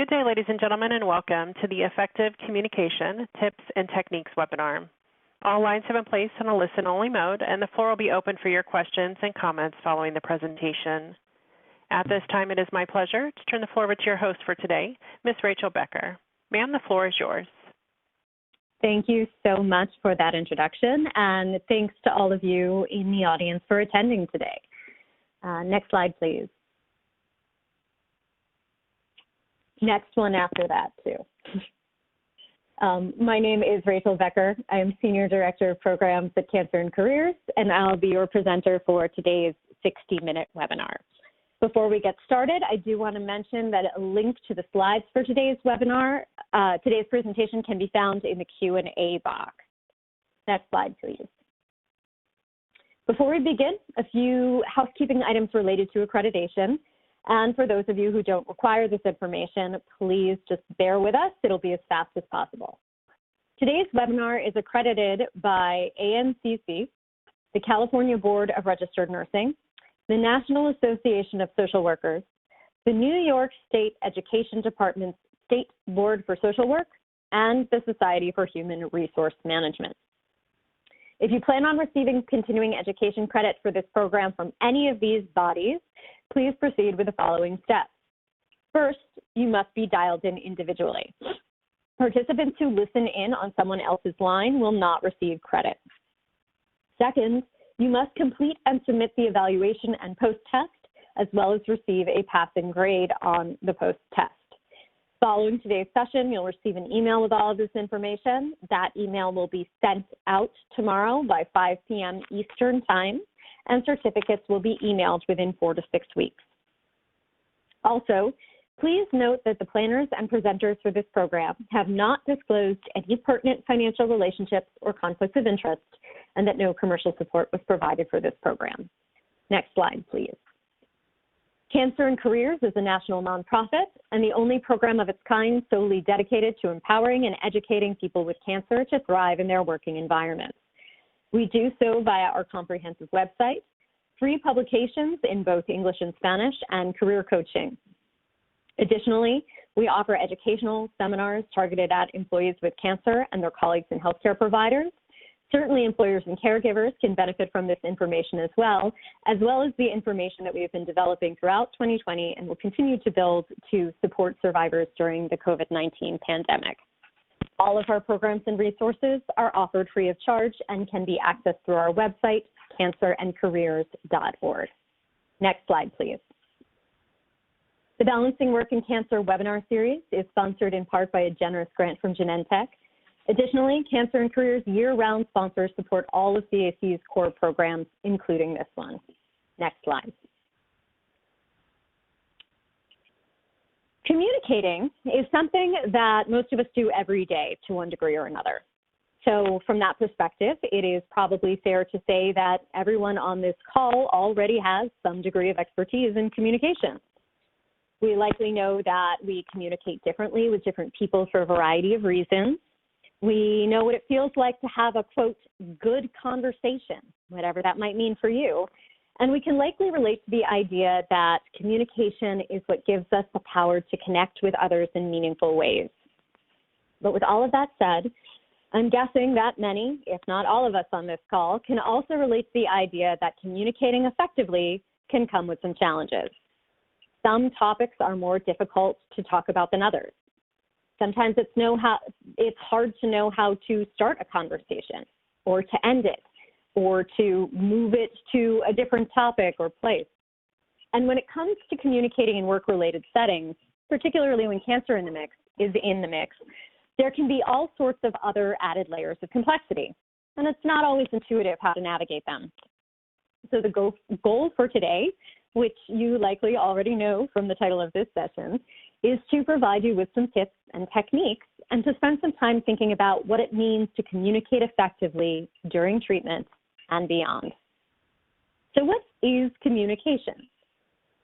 Good day, ladies and gentlemen, and welcome to the Effective Communication Tips and Techniques webinar. All lines have been placed on a listen-only mode, and the floor will be open for your questions and comments following the presentation. At this time, it is my pleasure to turn the floor over to your host for today, Ms. Rachel Becker. Ma'am, the floor is yours. Thank you so much for that introduction, and thanks to all of you in the audience for attending today. Next slide, please. Next one after that, too. My name is Rachel Becker. I am Senior Director of Programs at Cancer and Careers, and I'll be your presenter for today's 60-minute webinar. Before we get started, I do want to mention that a link to the slides for today's webinar, today's presentation can be found in the Q&A box. Next slide, please. Before we begin, a few housekeeping items related to accreditation. And for those of you who don't require this information, please just bear with us. It'll be as fast as possible. Today's webinar is accredited by ANCC, the California Board of Registered Nursing, the National Association of Social Workers, the New York State Education Department's State Board for Social Work, and the Society for Human Resource Management. If you plan on receiving continuing education credit for this program from any of these bodies, please proceed with the following steps. First, you must be dialed in individually. Participants who listen in on someone else's line will not receive credit. Second, you must complete and submit the evaluation and post-test, as well as receive a passing grade on the post-test. Following today's session, you'll receive an email with all of this information. That email will be sent out tomorrow by 5 p.m. Eastern Time, and certificates will be emailed within 4 to 6 weeks. Also, please note that the planners and presenters for this program have not disclosed any pertinent financial relationships or conflicts of interest, and that no commercial support was provided for this program. Next slide, please. Cancer and Careers is a national nonprofit and the only program of its kind solely dedicated to empowering and educating people with cancer to thrive in their working environments. We do so via our comprehensive website, free publications in both English and Spanish, and career coaching. Additionally, we offer educational seminars targeted at employees with cancer and their colleagues and healthcare providers. Certainly, employers and caregivers can benefit from this information as well as the information that we have been developing throughout 2020 and will continue to build to support survivors during the COVID-19 pandemic. All of our programs and resources are offered free of charge and can be accessed through our website, cancerandcareers.org. Next slide, please. The Balancing Work and Cancer webinar series is sponsored in part by a generous grant from Genentech. Additionally, Cancer and Careers year-round sponsors support all of CAC's core programs, including this one. Next slide. Communicating is something that most of us do every day to one degree or another. So from that perspective, it is probably fair to say that everyone on this call already has some degree of expertise in communication. We likely know that we communicate differently with different people for a variety of reasons. We know what it feels like to have a, quote, good conversation, whatever that might mean for you. And we can likely relate to the idea that communication is what gives us the power to connect with others in meaningful ways. But with all of that said, I'm guessing that many, if not all of us on this call, can also relate to the idea that communicating effectively can come with some challenges. Some topics are more difficult to talk about than others. Sometimes it's hard to know how to start a conversation or to end it or to move it to a different topic or place. And when it comes to communicating in work-related settings, particularly when cancer is in the mix, there can be all sorts of other added layers of complexity, and it's not always intuitive how to navigate them. So the goal for today, which you likely already know from the title of this session, is to provide you with some tips and techniques and to spend some time thinking about what it means to communicate effectively during treatment and beyond. So what is communication?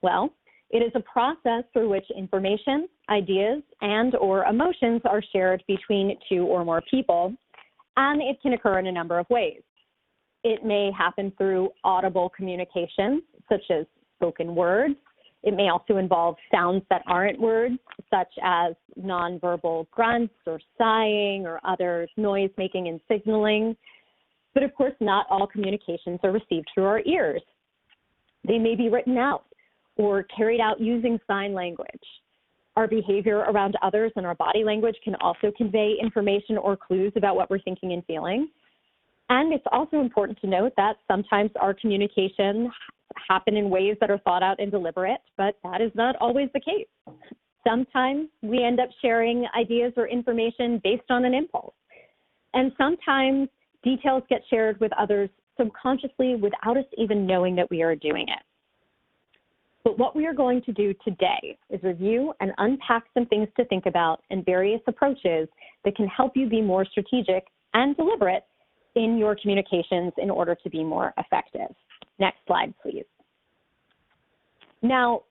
Well, it is a process through which information, ideas, and/or emotions are shared between two or more people, and it can occur in a number of ways. It may happen through audible communication, such as spoken words. It may also involve sounds that aren't words, such as nonverbal grunts or sighing or other noise making and signaling. But of course, not all communications are received through our ears. They may be written out or carried out using sign language. Our behavior around others and our body language can also convey information or clues about what we're thinking and feeling. And it's also important to note that sometimes our communication happen in ways that are thought out and deliberate, but that is not always the case. Sometimes we end up sharing ideas or information based on an impulse. And sometimes details get shared with others subconsciously without us even knowing that we are doing it. But what we are going to do today is review and unpack some things to think about and various approaches that can help you be more strategic and deliberate in your communications in order to be more effective. Next slide, please. Now,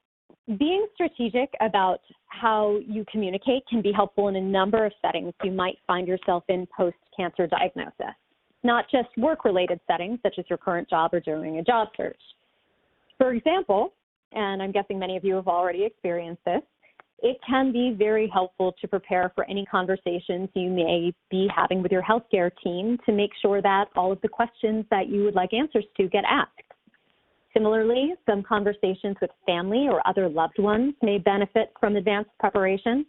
being strategic about how you communicate can be helpful in a number of settings you might find yourself in post-cancer diagnosis, not just work-related settings such as your current job or doing a job search. For example, and I'm guessing many of you have already experienced this, it can be very helpful to prepare for any conversations you may be having with your healthcare team to make sure that all of the questions that you would like answers to get asked. Similarly, some conversations with family or other loved ones may benefit from advanced preparation.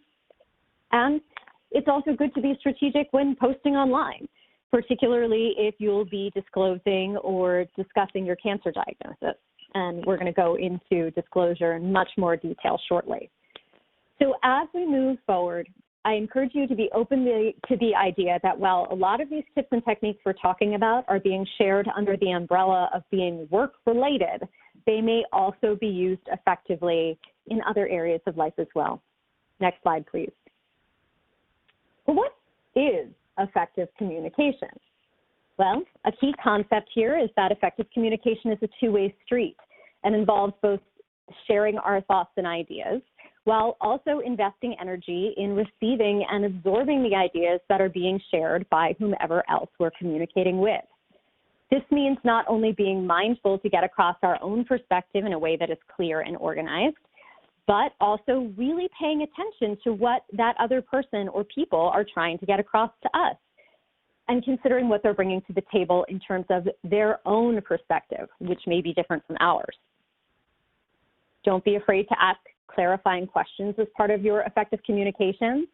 And it's also good to be strategic when posting online, particularly if you'll be disclosing or discussing your cancer diagnosis. And we're going to go into disclosure in much more detail shortly. So as we move forward, I encourage you to be open to the idea that while a lot of these tips and techniques we're talking about are being shared under the umbrella of being work-related, they may also be used effectively in other areas of life as well. Next slide, please. Well, what is effective communication? Well, a key concept here is that effective communication is a two-way street and involves both sharing our thoughts and ideas, while also investing energy in receiving and absorbing the ideas that are being shared by whomever else we're communicating with. This means not only being mindful to get across our own perspective in a way that is clear and organized, but also really paying attention to what that other person or people are trying to get across to us, and considering what they're bringing to the table in terms of their own perspective, which may be different from ours. Don't be afraid to ask clarifying questions as part of your effective communications.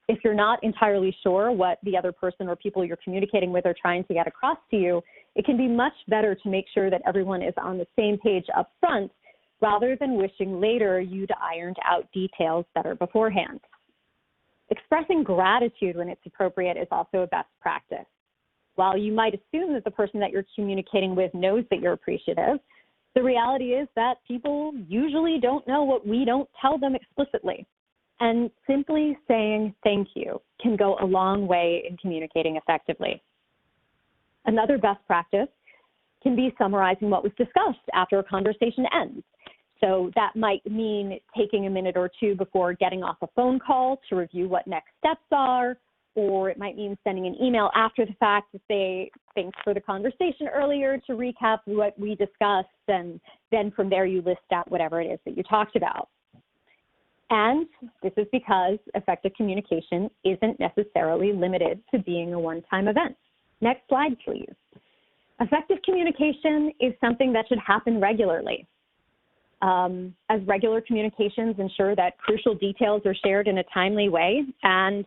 If you're not entirely sure what the other person or people you're communicating with are trying to get across to you, it can be much better to make sure that everyone is on the same page up front rather than wishing later you'd ironed out details better beforehand. Expressing gratitude when it's appropriate is also a best practice. While you might assume that the person that you're communicating with knows that you're appreciative, the reality is that people usually don't know what we don't tell them explicitly. And simply saying thank you can go a long way in communicating effectively. Another best practice can be summarizing what was discussed after a conversation ends. So that might mean taking a minute or two before getting off a phone call to review what next steps are, or it might mean sending an email after the fact to say thanks for the conversation earlier to recap what we discussed, and then from there you list out whatever it is that you talked about. And this is because effective communication isn't necessarily limited to being a one-time event. Next slide, please. Effective communication is something that should happen regularly. As regular communications ensure that crucial details are shared in a timely way, and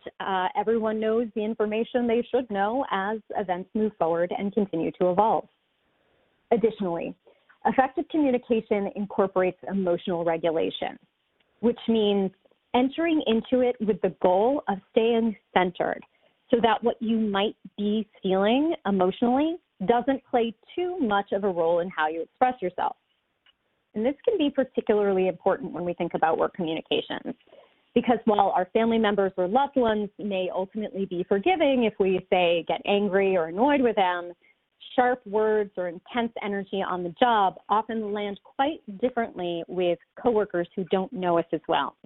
everyone knows the information they should know as events move forward and continue to evolve. Additionally, effective communication incorporates emotional regulation, which means entering into it with the goal of staying centered so that what you might be feeling emotionally doesn't play too much of a role in how you express yourself. And this can be particularly important when we think about work communications, because while our family members or loved ones may ultimately be forgiving if we, say, get angry or annoyed with them, sharp words or intense energy on the job often land quite differently with coworkers who don't know us as well.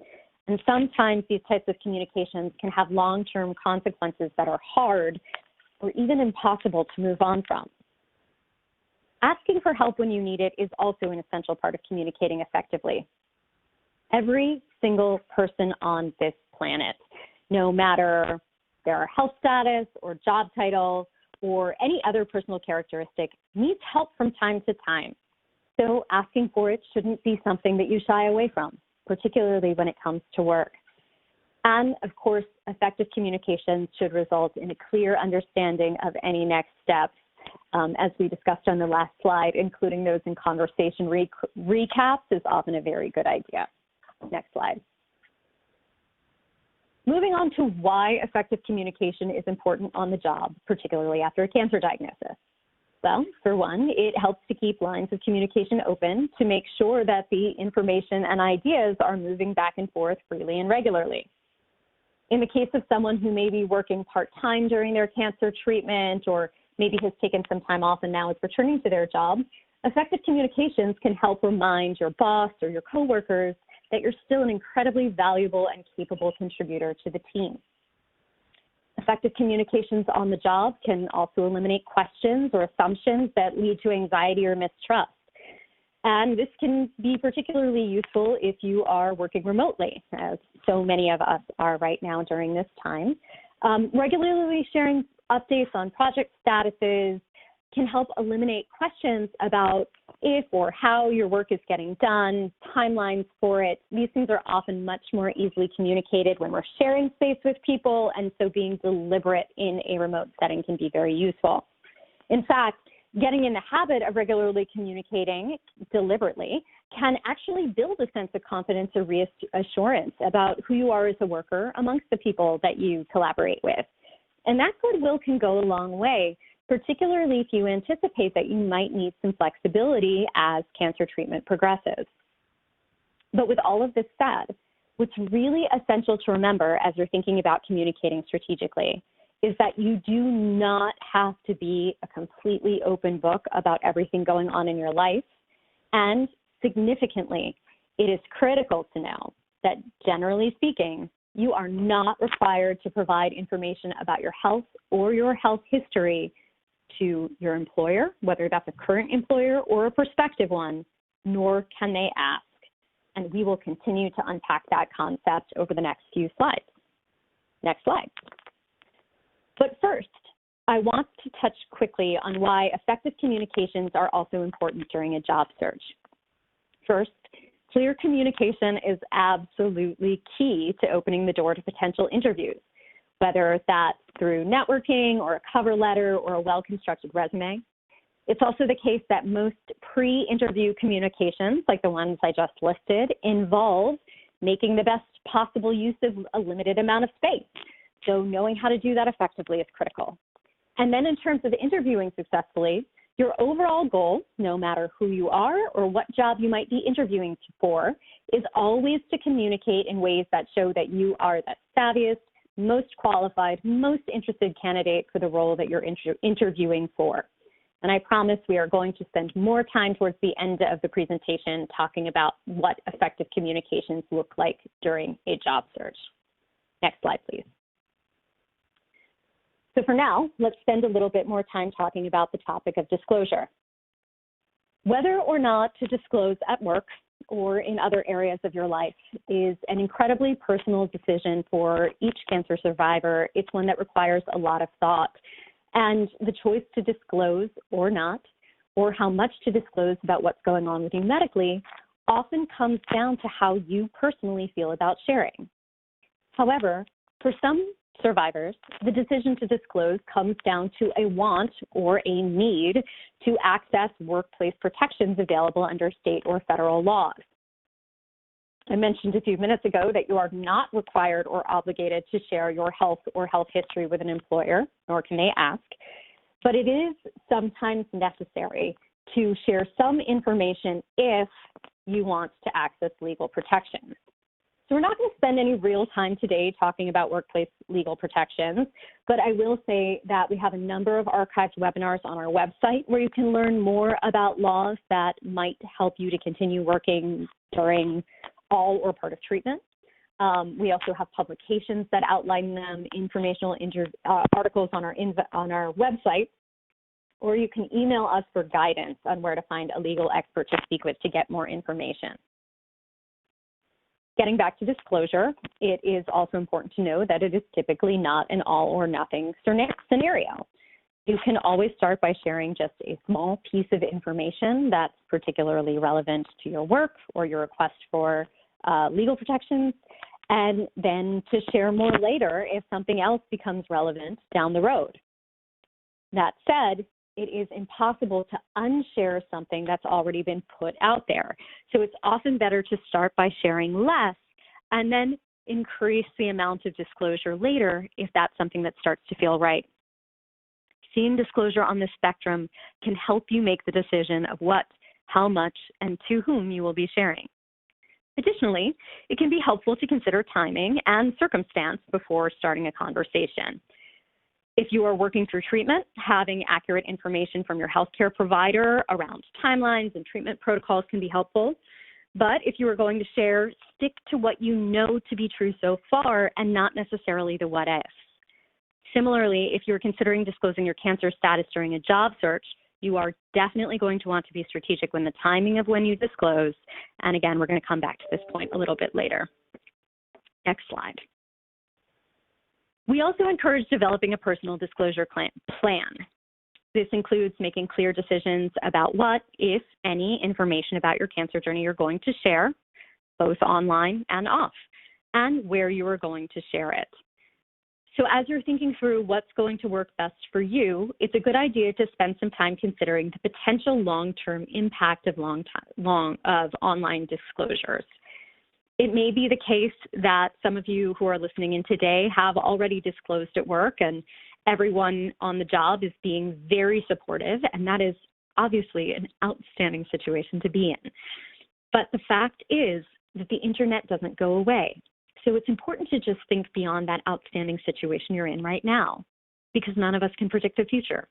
And sometimes these types of communications can have long-term consequences that are hard or even impossible to move on from. Asking for help when you need it is also an essential part of communicating effectively. every single person on this planet, no matter their health status or job title or any other personal characteristic, needs help from time to time. So asking for it shouldn't be something that you shy away from, particularly when it comes to work. And of course, effective communication should result in a clear understanding of any next steps, as we discussed on the last slide, including those in conversation recaps is often a very good idea. Next slide. Moving on to why effective communication is important on the job, particularly after a cancer diagnosis. Well, for one, it helps to keep lines of communication open to make sure that the information and ideas are moving back and forth freely and regularly. In the case of someone who may be working part-time during their cancer treatment or maybe has taken some time off and now is returning to their job, effective communications can help remind your boss or your coworkers that you're still an incredibly valuable and capable contributor to the team. Effective communications on the job can also eliminate questions or assumptions that lead to anxiety or mistrust. And this can be particularly useful if you are working remotely, as so many of us are right now during this time. Regularly sharing updates on project statuses can help eliminate questions about if or how your work is getting done, timelines for it. These things are often much more easily communicated when we're sharing space with people, and so being deliberate in a remote setting can be very useful. In fact, getting in the habit of regularly communicating deliberately can actually build a sense of confidence or reassurance about who you are as a worker amongst the people that you collaborate with. And that goodwill can go a long way, particularly if you anticipate that you might need some flexibility as cancer treatment progresses. But with all of this said, what's really essential to remember as you're thinking about communicating strategically is that you do not have to be a completely open book about everything going on in your life. And significantly, it is critical to know that generally speaking, you are not required to provide information about your health or your health history to your employer, whether that's a current employer or a prospective one, nor can they ask. And we will continue to unpack that concept over the next few slides. Next slide. But first, I want to touch quickly on why effective communications are also important during a job search. First, clear communication is absolutely key to opening the door to potential interviews, whether that's through networking or a cover letter or a well-constructed resume. It's also the case that most pre-interview communications, like the ones I just listed, involve making the best possible use of a limited amount of space. So knowing how to do that effectively is critical. And then in terms of interviewing successfully, your overall goal, no matter who you are or what job you might be interviewing for, is always to communicate in ways that show that you are the savviest, most qualified, most interested candidate for the role that you're interviewing for. And I promise we are going to spend more time towards the end of the presentation talking about what effective communications look like during a job search. Next slide, please. So for now, let's spend a little bit more time talking about the topic of disclosure. Whether or not to disclose at work or in other areas of your life is an incredibly personal decision for each cancer survivor. It's one that requires a lot of thought. And the choice to disclose or not, or how much to disclose about what's going on with you medically, often comes down to how you personally feel about sharing. However, for some survivors, the decision to disclose comes down to a want or a need to access workplace protections available under state or federal laws. I mentioned a few minutes ago that you are not required or obligated to share your health or health history with an employer, nor can they ask, but it is sometimes necessary to share some information if you want to access legal protections. So we're not going to spend any real time today talking about workplace legal protections, but I will say that we have a number of archived webinars on our website where you can learn more about laws that might help you to continue working during all or part of treatment. We also have publications that outline them, informational articles on our website, or you can email us for guidance on where to find a legal expert to speak with to get more information. Getting back to disclosure, it is also important to know that it is typically not an all or nothing scenario. You can always start by sharing just a small piece of information that's particularly relevant to your work or your request for legal protections, and then to share more later if something else becomes relevant down the road. That said, it is impossible to unshare something that's already been put out there. So it's often better to start by sharing less and then increase the amount of disclosure later if that's something that starts to feel right. Seeing disclosure on the spectrum can help you make the decision of what, how much, and to whom you will be sharing. Additionally, it can be helpful to consider timing and circumstance before starting a conversation. If you are working through treatment, having accurate information from your healthcare provider around timelines and treatment protocols can be helpful. But if you are going to share, stick to what you know to be true so far and not necessarily the what ifs. Similarly, if you're considering disclosing your cancer status during a job search, you are definitely going to want to be strategic when the timing of when you disclose. And again, we're going to come back to this point a little bit later. Next slide. We also encourage developing a personal disclosure plan. This includes making clear decisions about what, if any, information about your cancer journey you're going to share, both online and off, and where you are going to share it. So as you're thinking through what's going to work best for you, it's a good idea to spend some time considering the potential long-term impact of online disclosures. It may be the case that some of you who are listening in today have already disclosed at work and everyone on the job is being very supportive, and that is obviously an outstanding situation to be in. But the fact is that the internet doesn't go away. So it's important to just think beyond that outstanding situation you're in right now, because none of us can predict the future.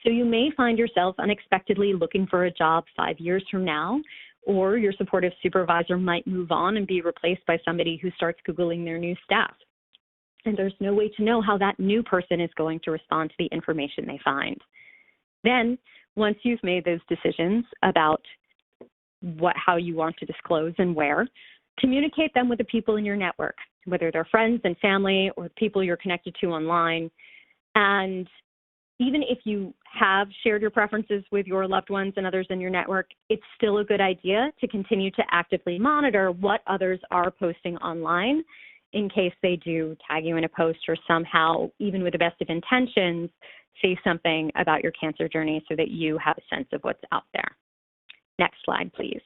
So you may find yourself unexpectedly looking for a job 5 years from now, or your supportive supervisor might move on and be replaced by somebody who starts Googling their new staff. And there's no way to know how that new person is going to respond to the information they find. Then, once you've made those decisions about how you want to disclose and where, communicate them with the people in your network, whether they're friends and family or people you're connected to online. And even if you have shared your preferences with your loved ones and others in your network, it's still a good idea to continue to actively monitor what others are posting online in case they do tag you in a post or somehow, even with the best of intentions, say something about your cancer journey so that you have a sense of what's out there. Next slide, please.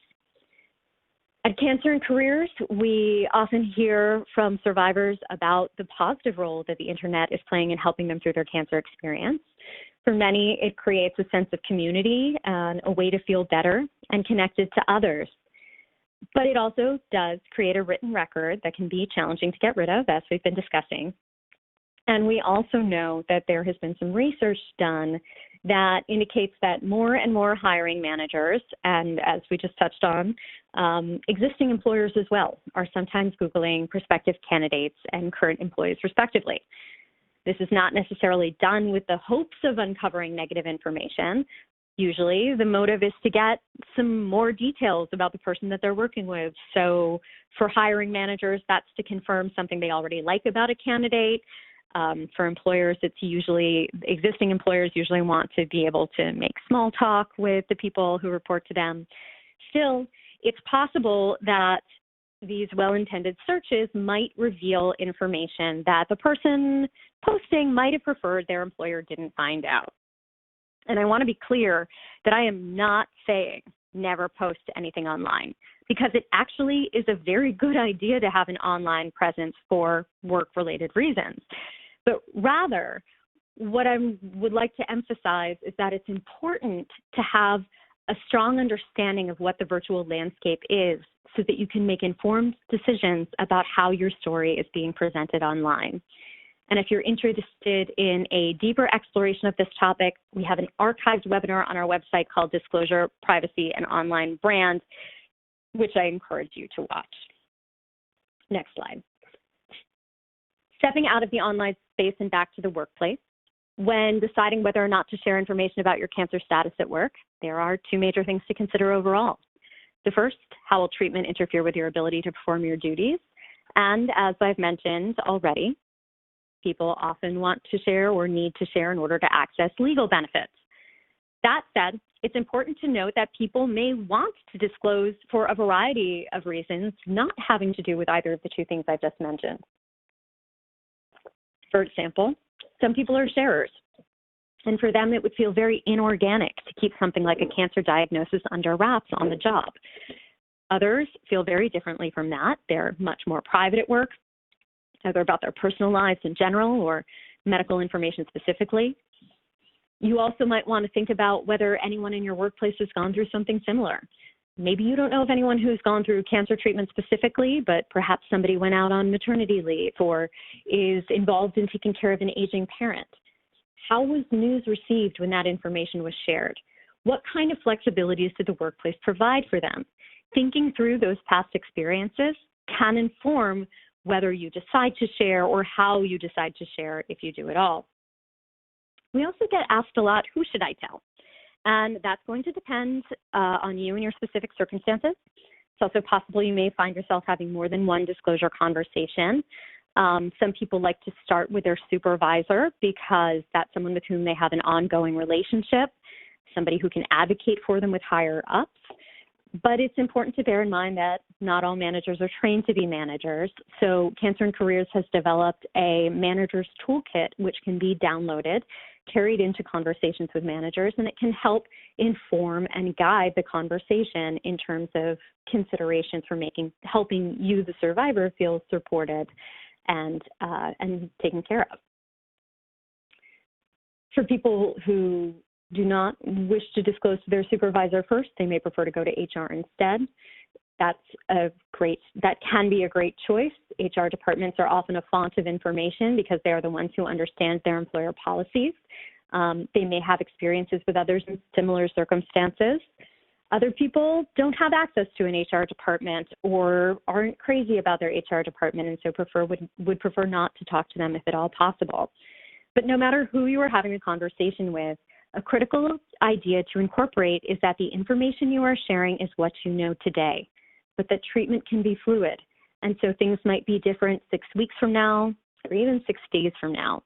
At Cancer and Careers, we often hear from survivors about the positive role that the internet is playing in helping them through their cancer experience. For many, it creates a sense of community and a way to feel better and connected to others. But it also does create a written record that can be challenging to get rid of, as we've been discussing. And we also know that there has been some research done that indicates that more and more hiring managers, and as we just touched on, existing employers as well, are sometimes Googling prospective candidates and current employees respectively. This is not necessarily done with the hopes of uncovering negative information. Usually the motive is to get some more details about the person that they're working with. So for hiring managers, that's to confirm something they already like about a candidate. For employers, existing employers usually want to be able to make small talk with the people who report to them. Still, it's possible that these well-intended searches might reveal information that the person posting might have preferred their employer didn't find out. And I want to be clear that I am not saying never post anything online, because it actually is a very good idea to have an online presence for work-related reasons. But rather, what I would like to emphasize is that it's important to have a strong understanding of what the virtual landscape is so that you can make informed decisions about how your story is being presented online. And if you're interested in a deeper exploration of this topic, we have an archived webinar on our website called Disclosure, Privacy, and Online Brand, which I encourage you to watch. Next slide. Stepping out of the online space and back to the workplace. When deciding whether or not to share information about your cancer status at work, there are two major things to consider overall. The first, how will treatment interfere with your ability to perform your duties? And as I've mentioned already, people often want to share or need to share in order to access legal benefits. That said, it's important to note that people may want to disclose for a variety of reasons, not having to do with either of the two things I've just mentioned. For example, some people are sharers, and for them it would feel very inorganic to keep something like a cancer diagnosis under wraps on the job. Others feel very differently from that. They're much more private at work, either about their personal lives in general or medical information specifically. You also might want to think about whether anyone in your workplace has gone through something similar. Maybe you don't know of anyone who's gone through cancer treatment specifically, but perhaps somebody went out on maternity leave or is involved in taking care of an aging parent. How was news received when that information was shared? What kind of flexibilities did the workplace provide for them? Thinking through those past experiences can inform whether you decide to share or how you decide to share if you do at all. We also get asked a lot, who should I tell? And that's going to depend on you and your specific circumstances. It's also possible you may find yourself having more than one disclosure conversation. Some people like to start with their supervisor because that's someone with whom they have an ongoing relationship, somebody who can advocate for them with higher ups. But it's important to bear in mind that not all managers are trained to be managers. So Cancer and Careers has developed a manager's toolkit, which can be downloaded, carried into conversations with managers, and it can help inform and guide the conversation in terms of considerations for helping you, the survivor, feel supported and taken care of. For people who do not wish to disclose to their supervisor first, they may prefer to go to HR instead. That can be a great choice. HR departments are often a font of information because they are the ones who understand their employer policies. They may have experiences with others in similar circumstances. Other people don't have access to an HR department or aren't crazy about their HR department and so would prefer not to talk to them if at all possible. But no matter who you are having a conversation with, a critical idea to incorporate is that the information you are sharing is what you know today, but that treatment can be fluid. And so things might be different 6 weeks from now or even 6 days from now.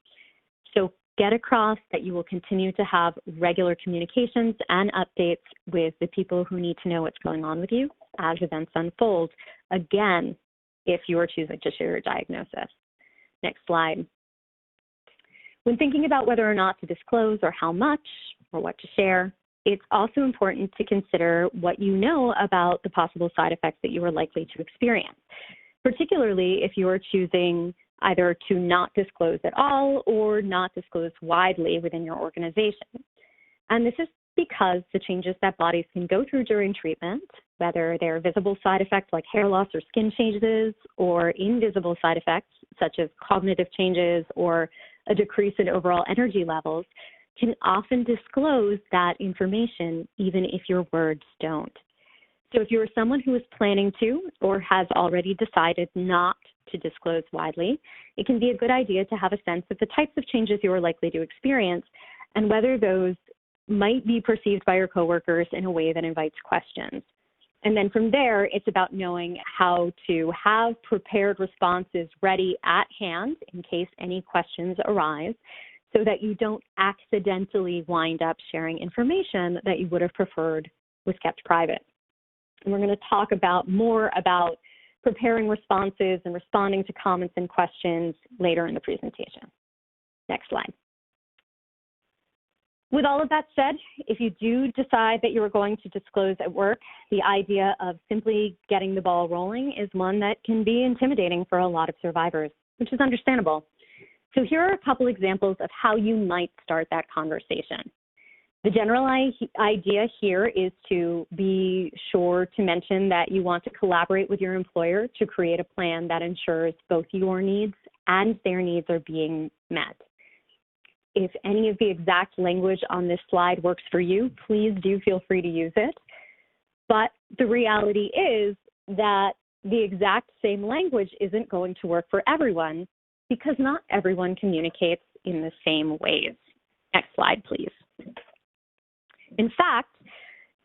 So get across that you will continue to have regular communications and updates with the people who need to know what's going on with you as events unfold, again, if you are choosing to share your diagnosis. Next slide. When thinking about whether or not to disclose or how much or what to share, it's also important to consider what you know about the possible side effects that you are likely to experience, particularly if you are choosing either to not disclose at all or not disclose widely within your organization. And this is because the changes that bodies can go through during treatment, whether they're visible side effects like hair loss or skin changes, or invisible side effects such as cognitive changes or a decrease in overall energy levels, can often disclose that information even if your words don't. So if you're someone who is planning to or has already decided not to disclose widely, it can be a good idea to have a sense of the types of changes you are likely to experience and whether those might be perceived by your coworkers in a way that invites questions. And then from there, it's about knowing how to have prepared responses ready at hand in case any questions arise, so that you don't accidentally wind up sharing information that you would have preferred was kept private. And we're going to talk more about preparing responses and responding to comments and questions later in the presentation. Next slide. With all of that said, if you do decide that you are going to disclose at work, the idea of simply getting the ball rolling is one that can be intimidating for a lot of survivors, which is understandable. So here are a couple examples of how you might start that conversation. The general idea here is to be sure to mention that you want to collaborate with your employer to create a plan that ensures both your needs and their needs are being met. If any of the exact language on this slide works for you, please do feel free to use it. But the reality is that the exact same language isn't going to work for everyone because not everyone communicates in the same ways. Next slide, please. In fact,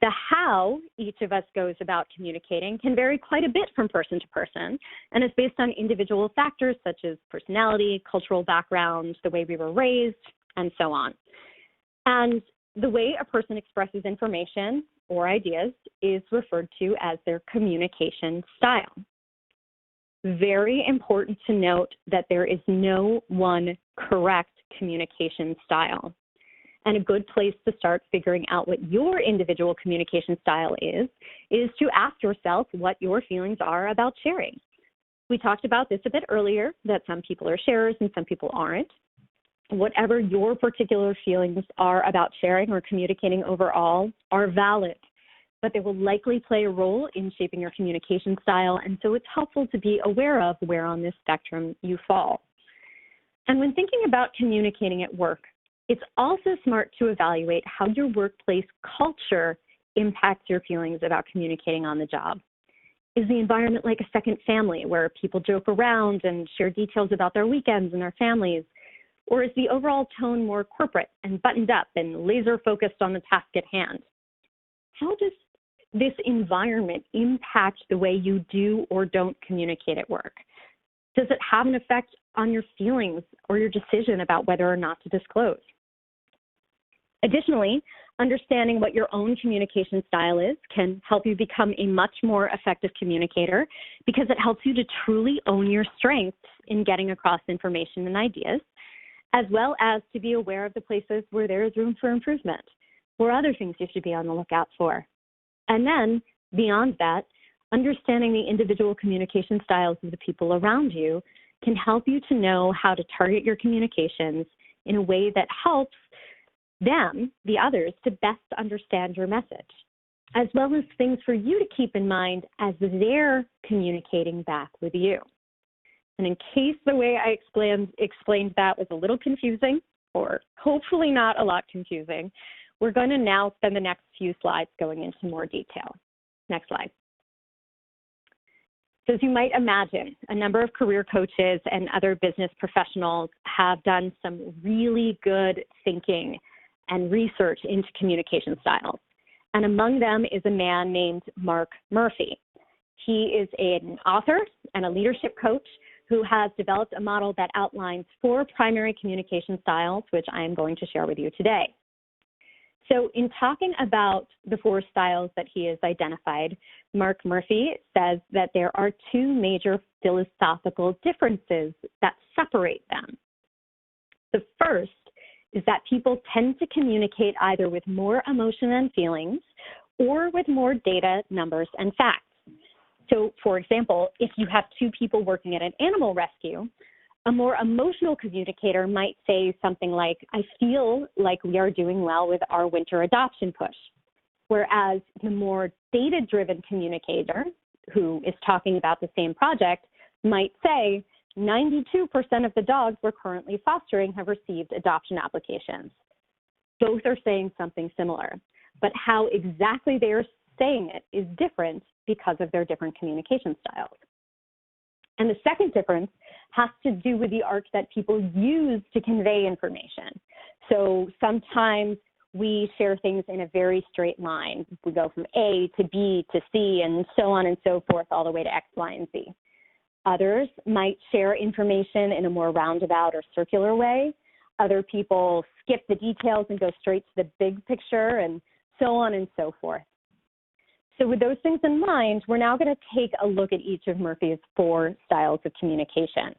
The how each of us goes about communicating can vary quite a bit from person to person, and is based on individual factors such as personality, cultural background, the way we were raised, and so on. And the way a person expresses information or ideas is referred to as their communication style. Very important to note that there is no one correct communication style. And a good place to start figuring out what your individual communication style is to ask yourself what your feelings are about sharing. We talked about this a bit earlier, that some people are sharers and some people aren't. Whatever your particular feelings are about sharing or communicating overall are valid, but they will likely play a role in shaping your communication style, and so it's helpful to be aware of where on this spectrum you fall. And when thinking about communicating at work, it's also smart to evaluate how your workplace culture impacts your feelings about communicating on the job. Is the environment like a second family where people joke around and share details about their weekends and their families? Or is the overall tone more corporate and buttoned up and laser focused on the task at hand? How does this environment impact the way you do or don't communicate at work? Does it have an effect on your feelings or your decision about whether or not to disclose? Additionally, understanding what your own communication style is can help you become a much more effective communicator, because it helps you to truly own your strengths in getting across information and ideas, as well as to be aware of the places where there is room for improvement, or other things you should be on the lookout for. And then, beyond that, understanding the individual communication styles of the people around you can help you to know how to target your communications in a way that helps them, the others, to best understand your message, as well as things for you to keep in mind as they're communicating back with you. And in case the way I explained that was a little confusing, or hopefully not a lot confusing, we're going to now spend the next few slides going into more detail. Next slide. So as you might imagine, a number of career coaches and other business professionals have done some really good thinking and research into communication styles. And among them is a man named Mark Murphy. He is an author and a leadership coach who has developed a model that outlines 4 primary communication styles, which I am going to share with you today. So in talking about the 4 styles that he has identified, Mark Murphy says that there are 2 major philosophical differences that separate them. The first is that people tend to communicate either with more emotion and feelings or with more data, numbers, and facts. So, for example, if you have 2 people working at an animal rescue, a more emotional communicator might say something like, "I feel like we are doing well with our winter adoption push." Whereas the more data-driven communicator, who is talking about the same project, might say, 92% of the dogs we're currently fostering have received adoption applications. Both are saying something similar, but how exactly they are saying it is different because of their different communication styles. And the second difference has to do with the arc that people use to convey information. So sometimes we share things in a very straight line. We go from A to B to C and so on and so forth, all the way to X, Y, and Z. Others might share information in a more roundabout or circular way. Other people skip the details and go straight to the big picture, and so on and so forth. So with those things in mind, we're now going to take a look at each of Murphy's 4 styles of communication.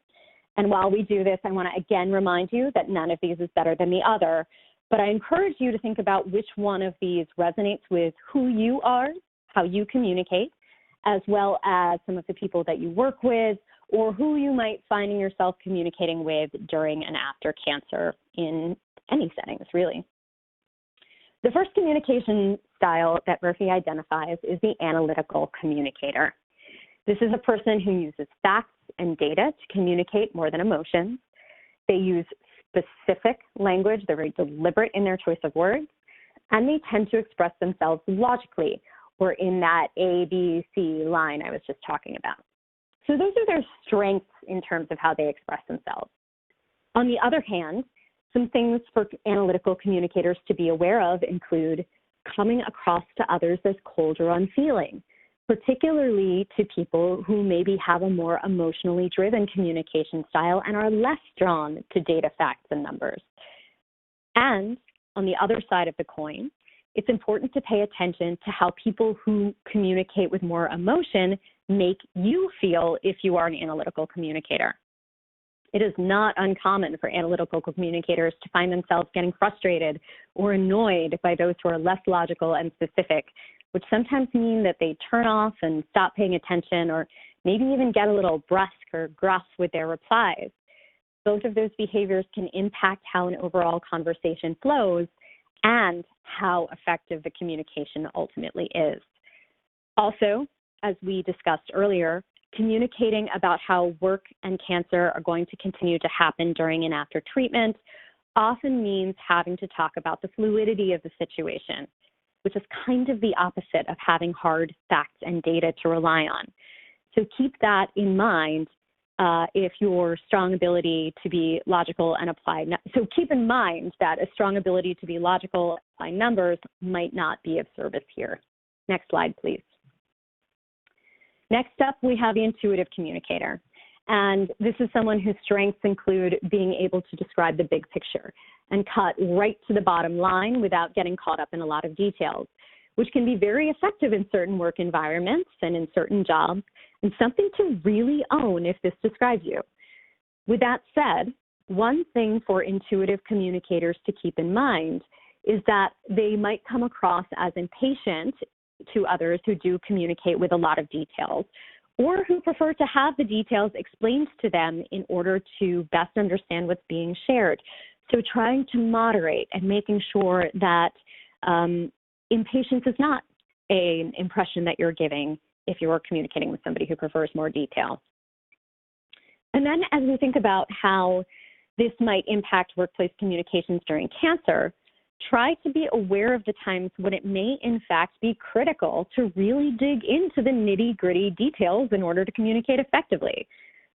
And while we do this, I want to again remind you that none of these is better than the other, but I encourage you to think about which one of these resonates with who you are, how you communicate, as well as some of the people that you work with, or who you might find yourself communicating with during and after cancer in any settings, really. The first communication style that Murphy identifies is the analytical communicator. This is a person who uses facts and data to communicate more than emotions. They use specific language. They're very deliberate in their choice of words, and they tend to express themselves logically, or in that A, B, C line I was just talking about. So those are their strengths in terms of how they express themselves. On the other hand, some things for analytical communicators to be aware of include coming across to others as cold or unfeeling, particularly to people who maybe have a more emotionally driven communication style and are less drawn to data, facts, and numbers. And on the other side of the coin, it's important to pay attention to how people who communicate with more emotion make you feel if you are an analytical communicator. It is not uncommon for analytical communicators to find themselves getting frustrated or annoyed by those who are less logical and specific, which sometimes mean that they turn off and stop paying attention, or maybe even get a little brusque or gruff with their replies. Both of those behaviors can impact how an overall conversation flows and how effective the communication ultimately is. Also, as we discussed earlier, communicating about how work and cancer are going to continue to happen during and after treatment often means having to talk about the fluidity of the situation, which is kind of the opposite of having hard facts and data to rely on. So keep that in mind if your strong ability to be logical and apply. So keep in mind that a strong ability to be logical and apply numbers might not be of service here. Next slide, please. Next up, we have the intuitive communicator. And this is someone whose strengths include being able to describe the big picture and cut right to the bottom line without getting caught up in a lot of details, which can be very effective in certain work environments and in certain jobs, and something to really own if this describes you. With that said, one thing for intuitive communicators to keep in mind is that they might come across as impatient to others who do communicate with a lot of details, or who prefer to have the details explained to them in order to best understand what's being shared. So trying to moderate and making sure that impatience is not an impression that you're giving if you're communicating with somebody who prefers more detail. And then as we think about how this might impact workplace communications during cancer, try to be aware of the times when it may in fact be critical to really dig into the nitty-gritty details in order to communicate effectively.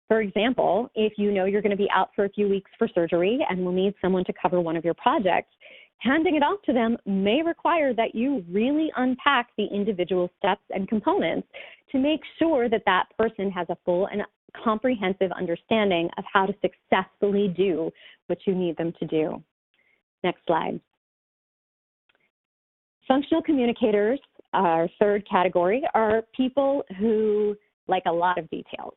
For example, if you know you're going to be out for a few weeks for surgery and will need someone to cover one of your projects, handing it off to them may require that you really unpack the individual steps and components to make sure that that person has a full and comprehensive understanding of how to successfully do what you need them to do. Next slide. Functional communicators, our third category, are people who like a lot of details.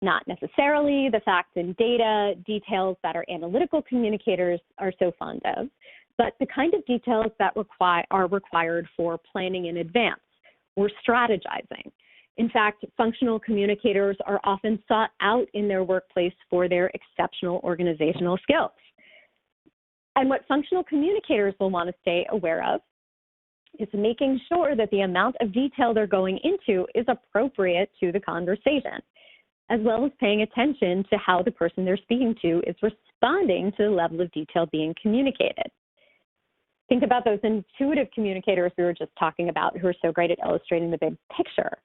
Not necessarily the facts and data details that our analytical communicators are so fond of, but the kind of details that are required for planning in advance or strategizing. In fact, functional communicators are often sought out in their workplace for their exceptional organizational skills. And what functional communicators will want to stay aware of is making sure that the amount of detail they're going into is appropriate to the conversation, as well as paying attention to how the person they're speaking to is responding to the level of detail being communicated. Think about those intuitive communicators we were just talking about who are so great at illustrating the big picture.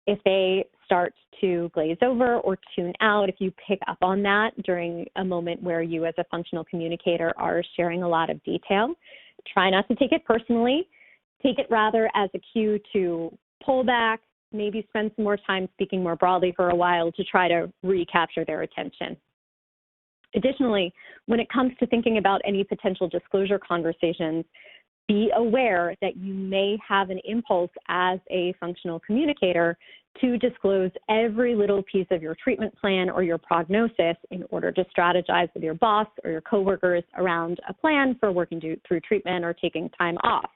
If they start to glaze over or tune out, if you pick up on that during a moment where you as a functional communicator are sharing a lot of detail, try not to take it personally. Take it rather as a cue to pull back, maybe spend some more time speaking more broadly for a while to try to recapture their attention. Additionally, when it comes to thinking about any potential disclosure conversations, be aware that you may have an impulse as a functional communicator to disclose every little piece of your treatment plan or your prognosis in order to strategize with your boss or your coworkers around a plan for working through treatment or taking time off.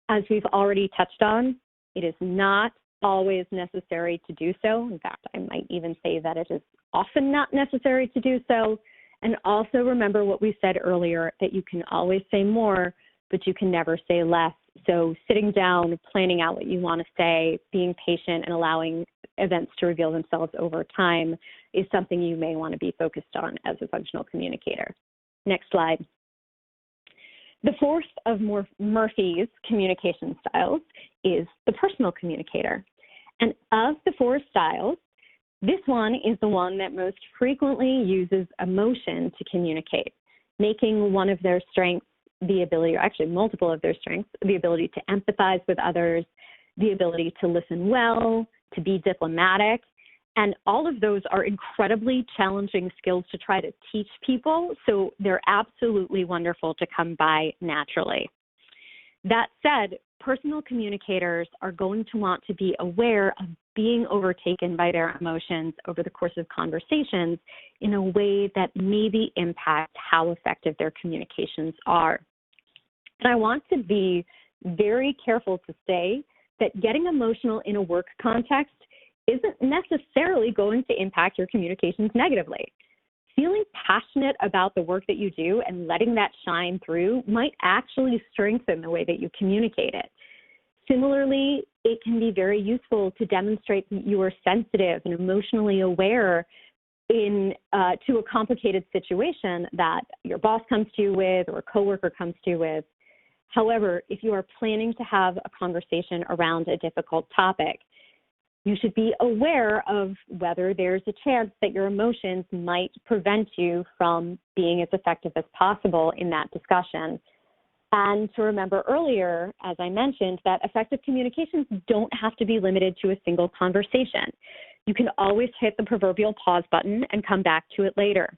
As we've already touched on, it is not always necessary to do so. In fact, I might even say that it is often not necessary to do so. And also remember what we said earlier, that you can always say more, but you can never say less. So sitting down, planning out what you want to say, being patient, and allowing events to reveal themselves over time is something you may want to be focused on as a functional communicator. Next slide. The fourth of Murphy's communication styles is the personal communicator. And of the four styles, this one is the one that most frequently uses emotion to communicate, making one of their strengths the ability, or actually multiple of their strengths, the ability to empathize with others, the ability to listen well, to be diplomatic. And all of those are incredibly challenging skills to try to teach people, so they're absolutely wonderful to come by naturally. That said, personal communicators are going to want to be aware of being overtaken by their emotions over the course of conversations in a way that maybe impacts how effective their communications are. And I want to be very careful to say that getting emotional in a work context isn't necessarily going to impact your communications negatively. Feeling passionate about the work that you do and letting that shine through might actually strengthen the way that you communicate it. Similarly, it can be very useful to demonstrate that you are sensitive and emotionally aware to a complicated situation that your boss comes to you with or a coworker comes to you with. However, if you are planning to have a conversation around a difficult topic, you should be aware of whether there's a chance that your emotions might prevent you from being as effective as possible in that discussion. And to remember earlier, as I mentioned, that effective communications don't have to be limited to a single conversation. You can always hit the proverbial pause button and come back to it later.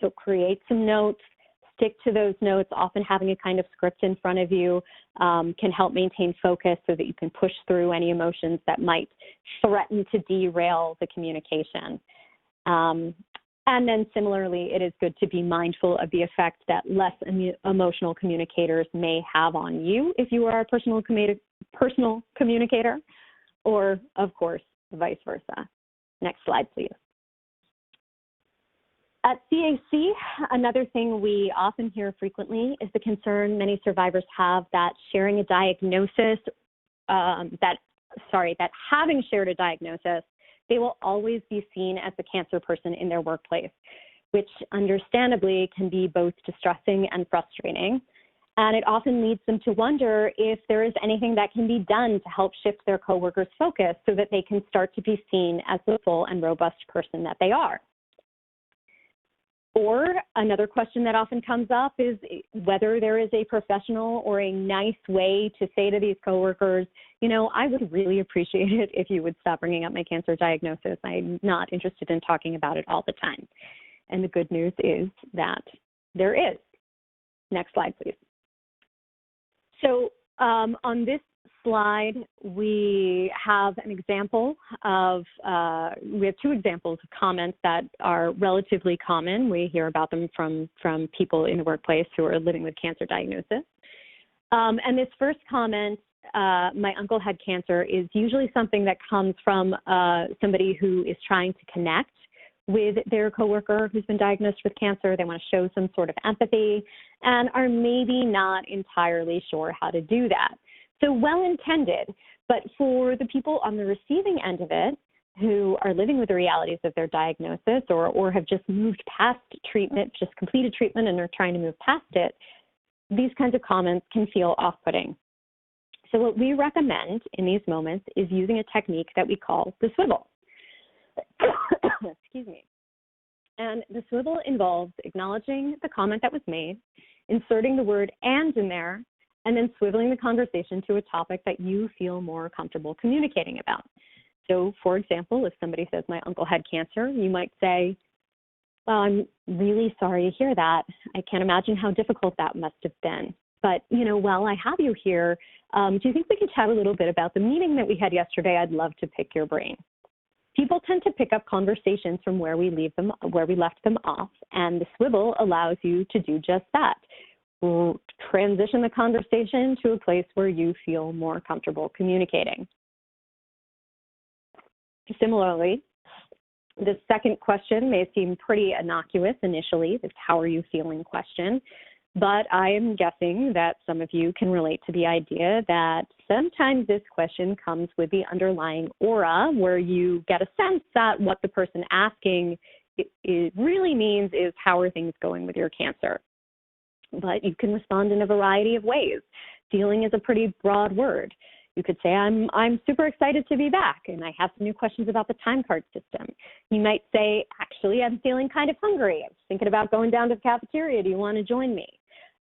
So create some notes, stick to those notes. Often having a kind of script in front of you can help maintain focus so that you can push through any emotions that might threaten to derail the communication. And then similarly, it is good to be mindful of the effect that less emotional communicators may have on you if you are a personal communicator, or of course, vice versa. Next slide, please. At CAC, another thing we often hear frequently is the concern many survivors have that sharing a diagnosis, that having shared a diagnosis, they will always be seen as the cancer person in their workplace, which understandably can be both distressing and frustrating. And it often leads them to wonder if there is anything that can be done to help shift their coworkers' focus so that they can start to be seen as the full and robust person that they are. Or another question that often comes up is whether there is a professional or a nice way to say to these coworkers, you know, I would really appreciate it if you would stop bringing up my cancer diagnosis. I'm not interested in talking about it all the time. And the good news is that there is. Next slide, please. So on this slide, we have an example of, we have two examples of comments that are relatively common. We hear about them from people in the workplace who are living with cancer diagnosis. And this first comment, my uncle had cancer, is usually something that comes from somebody who is trying to connect with their coworker who's been diagnosed with cancer. They want to show some sort of empathy and are maybe not entirely sure how to do that. So well-intended, but for the people on the receiving end of it who are living with the realities of their diagnosis or have just moved past treatment, just completed treatment and are trying to move past it, these kinds of comments can feel off-putting. So what we recommend in these moments is using a technique that we call the swivel. Excuse me. And the swivel involves acknowledging the comment that was made, inserting the word "and" in there, and then swiveling the conversation to a topic that you feel more comfortable communicating about. So, for example, if somebody says, my uncle had cancer, you might say, well, I'm really sorry to hear that. I can't imagine how difficult that must have been. But, you know, while I have you here, do you think we could chat a little bit about the meeting that we had yesterday? I'd love to pick your brain. People tend to pick up conversations from where we left them off, and the swivel allows you to do just that. Transition the conversation to a place where you feel more comfortable communicating. Similarly, the second question may seem pretty innocuous initially, this "how are you feeling" question, but I am guessing that some of you can relate to the idea that sometimes this question comes with the underlying aura where you get a sense that what the person asking it really means is, how are things going with your cancer? But you can respond in a variety of ways. Feeling is a pretty broad word. You could say, I'm super excited to be back, and I have some new questions about the time card system. You might say, actually, I'm feeling kind of hungry. I was thinking about going down to the cafeteria. Do you want to join me?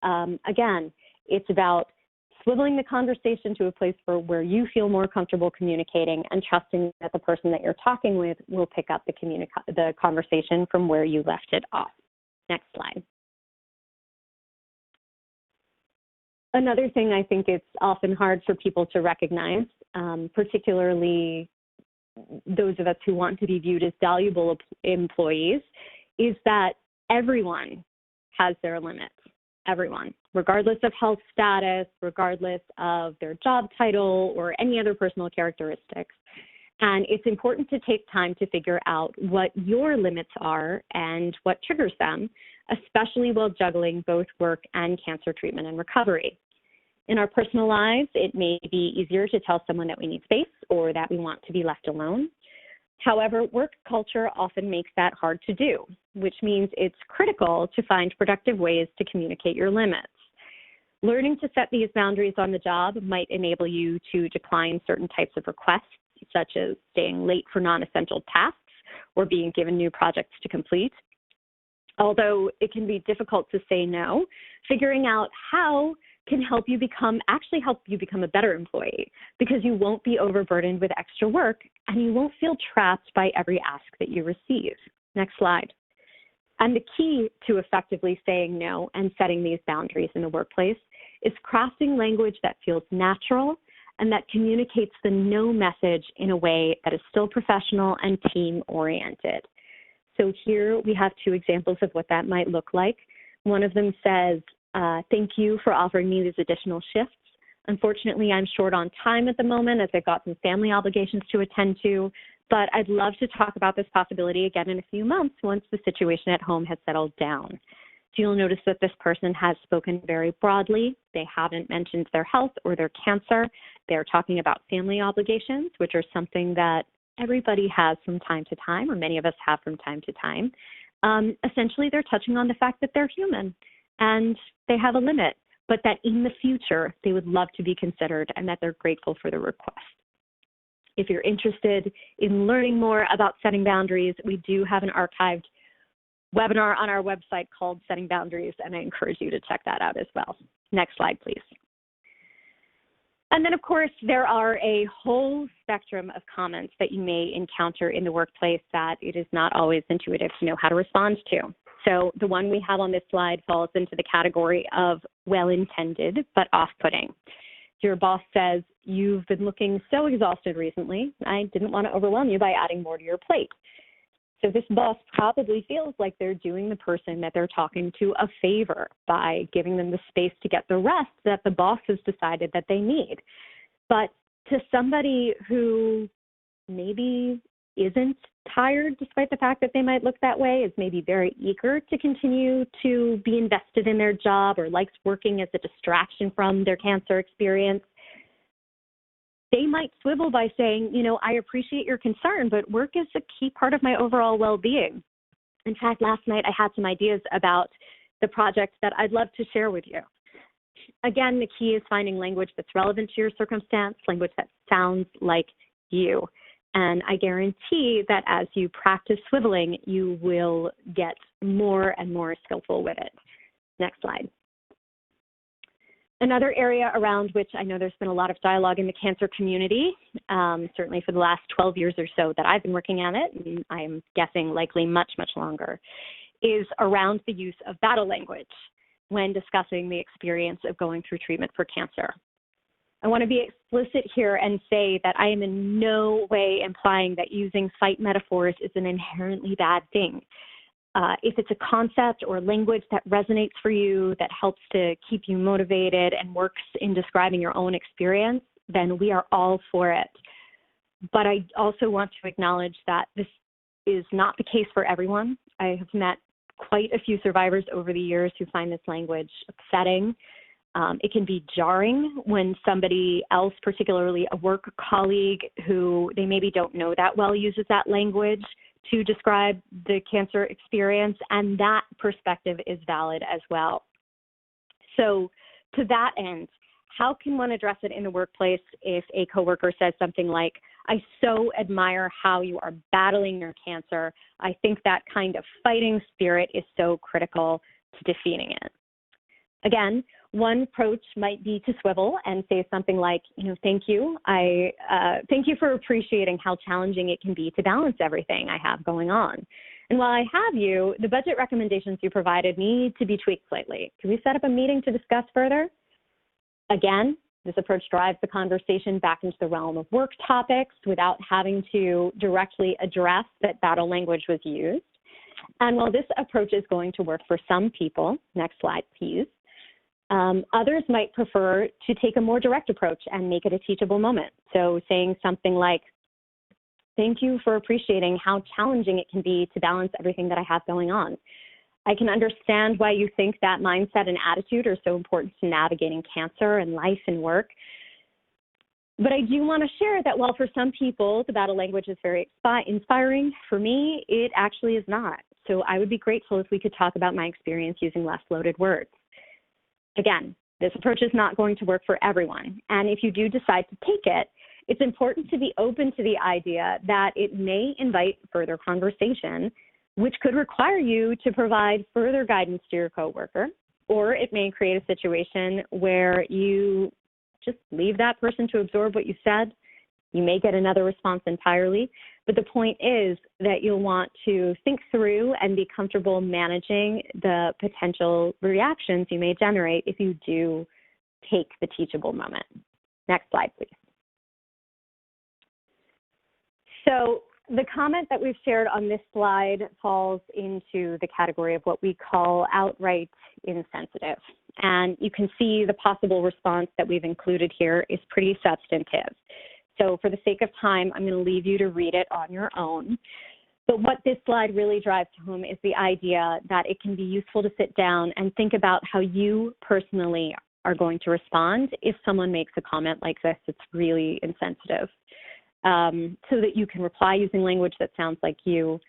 Again, it's about swiveling the conversation to a place where you feel more comfortable communicating and trusting that the person that you're talking with will pick up the conversation from where you left it off. Next slide. Another thing I think it's often hard for people to recognize, particularly those of us who want to be viewed as valuable employees, is that everyone has their limits. Everyone, regardless of health status, regardless of their job title or any other personal characteristics. And it's important to take time to figure out what your limits are and what triggers them, especially while juggling both work and cancer treatment and recovery. In our personal lives, it may be easier to tell someone that we need space or that we want to be left alone. However, work culture often makes that hard to do, which means it's critical to find productive ways to communicate your limits. Learning to set these boundaries on the job might enable you to decline certain types of requests, such as staying late for non-essential tasks or being given new projects to complete. Although it can be difficult to say no, figuring out how can help you become a better employee, because you won't be overburdened with extra work and you won't feel trapped by every ask that you receive. Next slide. And the key to effectively saying no and setting these boundaries in the workplace is crafting language that feels natural and that communicates the no message in a way that is still professional and team-oriented. So here we have two examples of what that might look like. One of them says, thank you for offering me these additional shifts. Unfortunately, I'm short on time at the moment as I've got some family obligations to attend to, but I'd love to talk about this possibility again in a few months once the situation at home has settled down. So you'll notice that this person has spoken very broadly. They haven't mentioned their health or their cancer. They're talking about family obligations, which are something that everybody has from time to time, or many of us have from time to time. Essentially, they're touching on the fact that they're human and they have a limit, but that in the future, they would love to be considered and that they're grateful for the request. If you're interested in learning more about setting boundaries, we do have an archived webinar on our website called Setting Boundaries, and I encourage you to check that out as well. Next slide, please. And then, of course, there are a whole spectrum of comments that you may encounter in the workplace that it is not always intuitive to know how to respond to. So the one we have on this slide falls into the category of well-intended but off-putting. Your boss says, "You've been looking so exhausted recently, I didn't want to overwhelm you by adding more to your plate." So this boss probably feels like they're doing the person that they're talking to a favor by giving them the space to get the rest that the boss has decided that they need. But to somebody who maybe isn't tired, despite the fact that they might look that way, is maybe very eager to continue to be invested in their job or likes working as a distraction from their cancer experience, they might swivel by saying, you know, I appreciate your concern, but work is a key part of my overall well-being. In fact, last night I had some ideas about the project that I'd love to share with you. Again, the key is finding language that's relevant to your circumstance, language that sounds like you. And I guarantee that as you practice swiveling, you will get more and more skillful with it. Next slide. Another area around which I know there's been a lot of dialogue in the cancer community, certainly for the last 12 years or so that I've been working on it, and I'm guessing likely much, much longer, is around the use of battle language when discussing the experience of going through treatment for cancer. I want to be explicit here and say that I am in no way implying that using fight metaphors is an inherently bad thing. If it's a concept or language that resonates for you, that helps to keep you motivated and works in describing your own experience, then we are all for it. But I also want to acknowledge that this is not the case for everyone. I have met quite a few survivors over the years who find this language upsetting. It can be jarring when somebody else, particularly a work colleague who they maybe don't know that well, uses that language to describe the cancer experience, and that perspective is valid as well. So to that end, how can one address it in the workplace if a coworker says something like, "I so admire how you are battling your cancer. I think that kind of fighting spirit is so critical to defeating it." Again, one approach might be to swivel and say something like, thank you. Thank you for appreciating how challenging it can be to balance everything I have going on. And while I have you, the budget recommendations you provided need to be tweaked slightly. Can we set up a meeting to discuss further? Again, this approach drives the conversation back into the realm of work topics without having to directly address that battle language was used. And while this approach is going to work for some people, next slide, please, others might prefer to take a more direct approach and make it a teachable moment. So saying something like, thank you for appreciating how challenging it can be to balance everything that I have going on. I can understand why you think that mindset and attitude are so important to navigating cancer and life and work. But I do want to share that while for some people the battle language is very inspiring, for me, it actually is not. So I would be grateful if we could talk about my experience using less loaded words. Again, this approach is not going to work for everyone. And if you do decide to take it, it's important to be open to the idea that it may invite further conversation, which could require you to provide further guidance to your coworker, or it may create a situation where you just leave that person to absorb what you said. You may get another response entirely, but the point is that you'll want to think through and be comfortable managing the potential reactions you may generate if you do take the teachable moment. Next slide, please. So the comment that we've shared on this slide falls into the category of what we call outright insensitive. And you can see the possible response that we've included here is pretty substantive. So for the sake of time, I'm going to leave you to read it on your own. But what this slide really drives home is the idea that it can be useful to sit down and think about how you personally are going to respond if someone makes a comment like this. It's really insensitive. So that you can reply using language that sounds like you,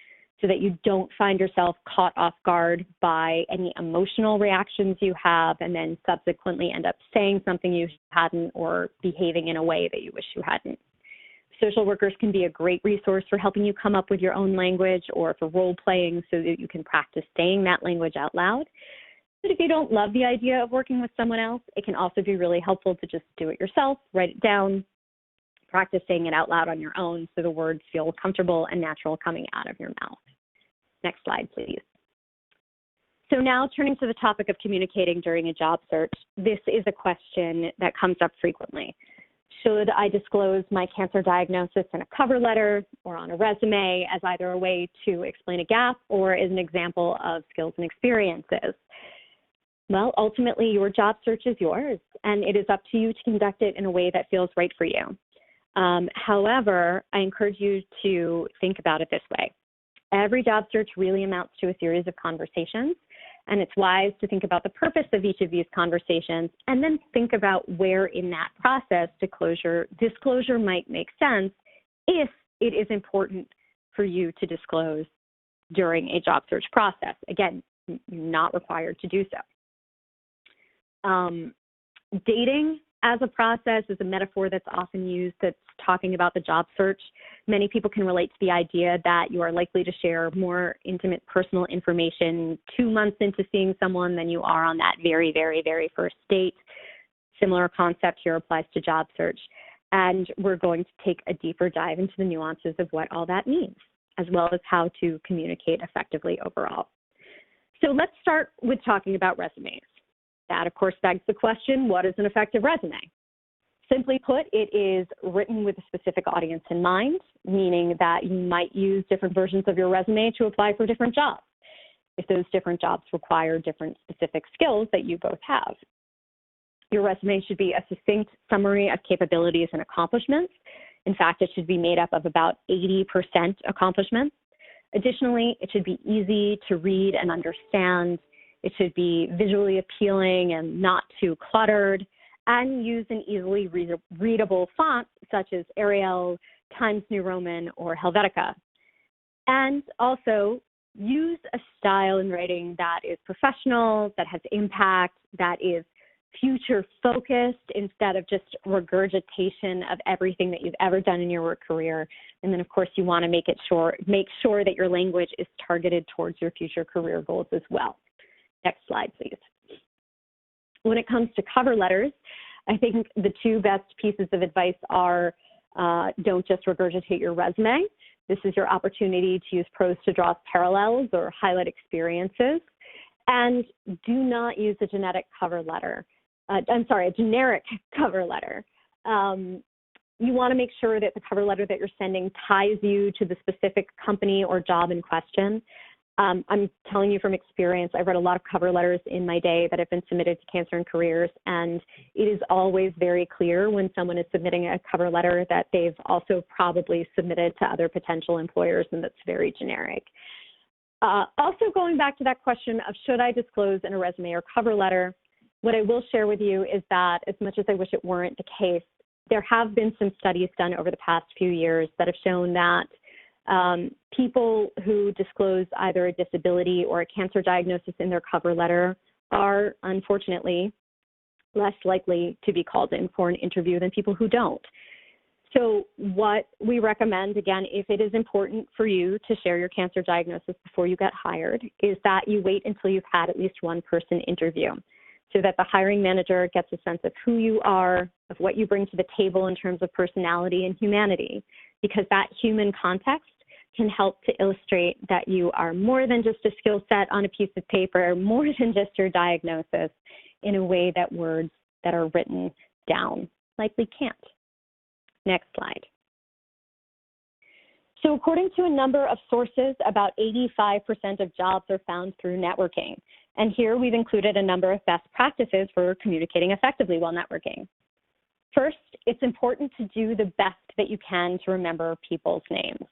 so that you don't find yourself caught off guard by any emotional reactions you have and then subsequently end up saying something you hadn't or behaving in a way that you wish you hadn't. Social workers can be a great resource for helping you come up with your own language or for role playing so that you can practice saying that language out loud. But if you don't love the idea of working with someone else, it can also be really helpful to just do it yourself, write it down, practice saying it out loud on your own so the words feel comfortable and natural coming out of your mouth. Next slide, please. So now turning to the topic of communicating during a job search, this is a question that comes up frequently. Should I disclose my cancer diagnosis in a cover letter or on a resume as either a way to explain a gap or as an example of skills and experiences? Well, ultimately, your job search is yours, and it is up to you to conduct it in a way that feels right for you. However, I encourage you to think about it this way. Every job search really amounts to a series of conversations, and it's wise to think about the purpose of each of these conversations and then think about where in that process disclosure might make sense if it is important for you to disclose during a job search process. Again, you're not required to do so. Dating as a process is a metaphor that's often used that's talking about the job search. Many people can relate to the idea that you are likely to share more intimate personal information 2 months into seeing someone than you are on that very, very, very first date. Similar concept here applies to job search. And we're going to take a deeper dive into the nuances of what all that means, as well as how to communicate effectively overall. So let's start with talking about resumes. That, of course, begs the question, what is an effective resume? Simply put, it is written with a specific audience in mind, meaning that you might use different versions of your resume to apply for different jobs, if those different jobs require different specific skills that you both have. Your resume should be a succinct summary of capabilities and accomplishments. In fact, it should be made up of about 80% accomplishments. Additionally, it should be easy to read and understand. It should be visually appealing and not too cluttered, and use an easily readable font such as Arial, Times New Roman, or Helvetica. And also use a style in writing that is professional, that has impact, that is future-focused instead of just regurgitation of everything that you've ever done in your work career. And then, of course, you want to make sure that your language is targeted towards your future career goals as well. Next slide, please. When it comes to cover letters, I think the two best pieces of advice are don't just regurgitate your resume. This is your opportunity to use prose to draw parallels or highlight experiences. And do not use a generic cover letter. You want to make sure that the cover letter that you're sending ties you to the specific company or job in question. I'm telling you from experience, I've read a lot of cover letters in my day that have been submitted to Cancer and Careers, and it is always very clear when someone is submitting a cover letter that they've also probably submitted to other potential employers, and that's very generic. Also going back to that question of should I disclose in a resume or cover letter, what I will share with you is that as much as I wish it weren't the case, there have been some studies done over the past few years that have shown that people who disclose either a disability or a cancer diagnosis in their cover letter are unfortunately less likely to be called in for an interview than people who don't. So what we recommend, again, if it is important for you to share your cancer diagnosis before you get hired, is that you wait until you've had at least one person interview so that the hiring manager gets a sense of who you are, of what you bring to the table in terms of personality and humanity, because that human context can help to illustrate that you are more than just a skill set on a piece of paper, more than just your diagnosis, in a way that words that are written down likely can't. Next slide. So according to a number of sources, about 85% of jobs are found through networking. And here we've included a number of best practices for communicating effectively while networking. First, it's important to do the best that you can to remember people's names.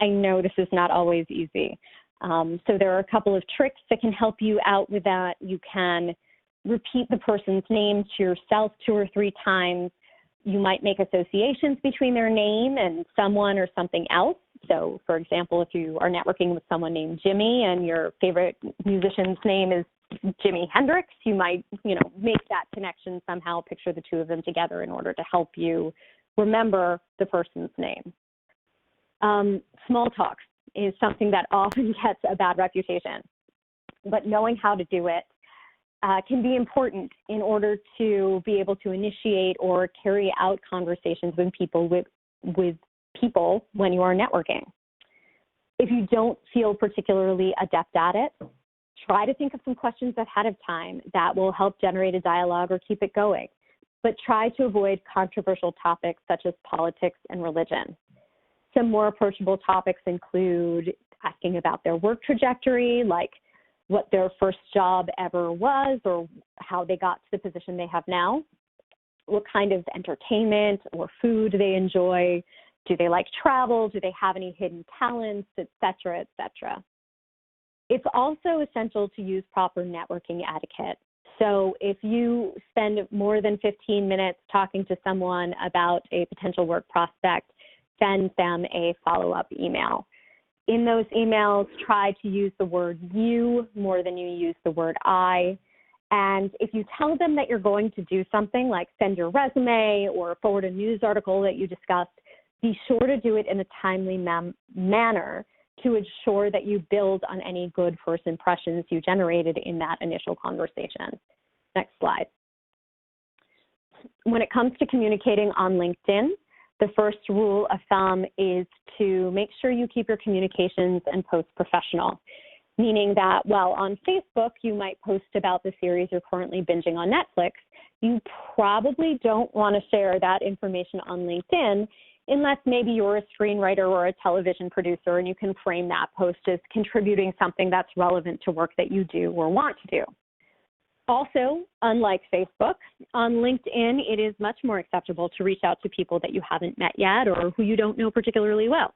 I know this is not always easy. So there are a couple of tricks that can help you out with that. You can repeat the person's name to yourself 2 or 3 times. You might make associations between their name and someone or something else. So, for example, if you are networking with someone named Jimmy and your favorite musician's name is Jimi Hendrix, you might, make that connection somehow, picture the two of them together in order to help you remember the person's name. Small talk is something that often gets a bad reputation, but knowing how to do it can be important in order to be able to initiate or carry out conversations with people when you are networking. If you don't feel particularly adept at it, try to think of some questions ahead of time that will help generate a dialogue or keep it going, but try to avoid controversial topics such as politics and religion. Some more approachable topics include asking about their work trajectory, like what their first job ever was or how they got to the position they have now, what kind of entertainment or food they enjoy, do they like travel, do they have any hidden talents, et cetera, et cetera. It's also essential to use proper networking etiquette. So if you spend more than 15 minutes talking to someone about a potential work prospect, send them a follow-up email. In those emails, try to use the word you more than you use the word I. And if you tell them that you're going to do something like send your resume or forward a news article that you discussed, be sure to do it in a timely manner to ensure that you build on any good first impressions you generated in that initial conversation. Next slide. When it comes to communicating on LinkedIn, the first rule of thumb is to make sure you keep your communications and posts professional, meaning that while on Facebook you might post about the series you're currently binging on Netflix, you probably don't want to share that information on LinkedIn unless maybe you're a screenwriter or a television producer and you can frame that post as contributing something that's relevant to work that you do or want to do. Also, unlike Facebook, on LinkedIn, it is much more acceptable to reach out to people that you haven't met yet or who you don't know particularly well.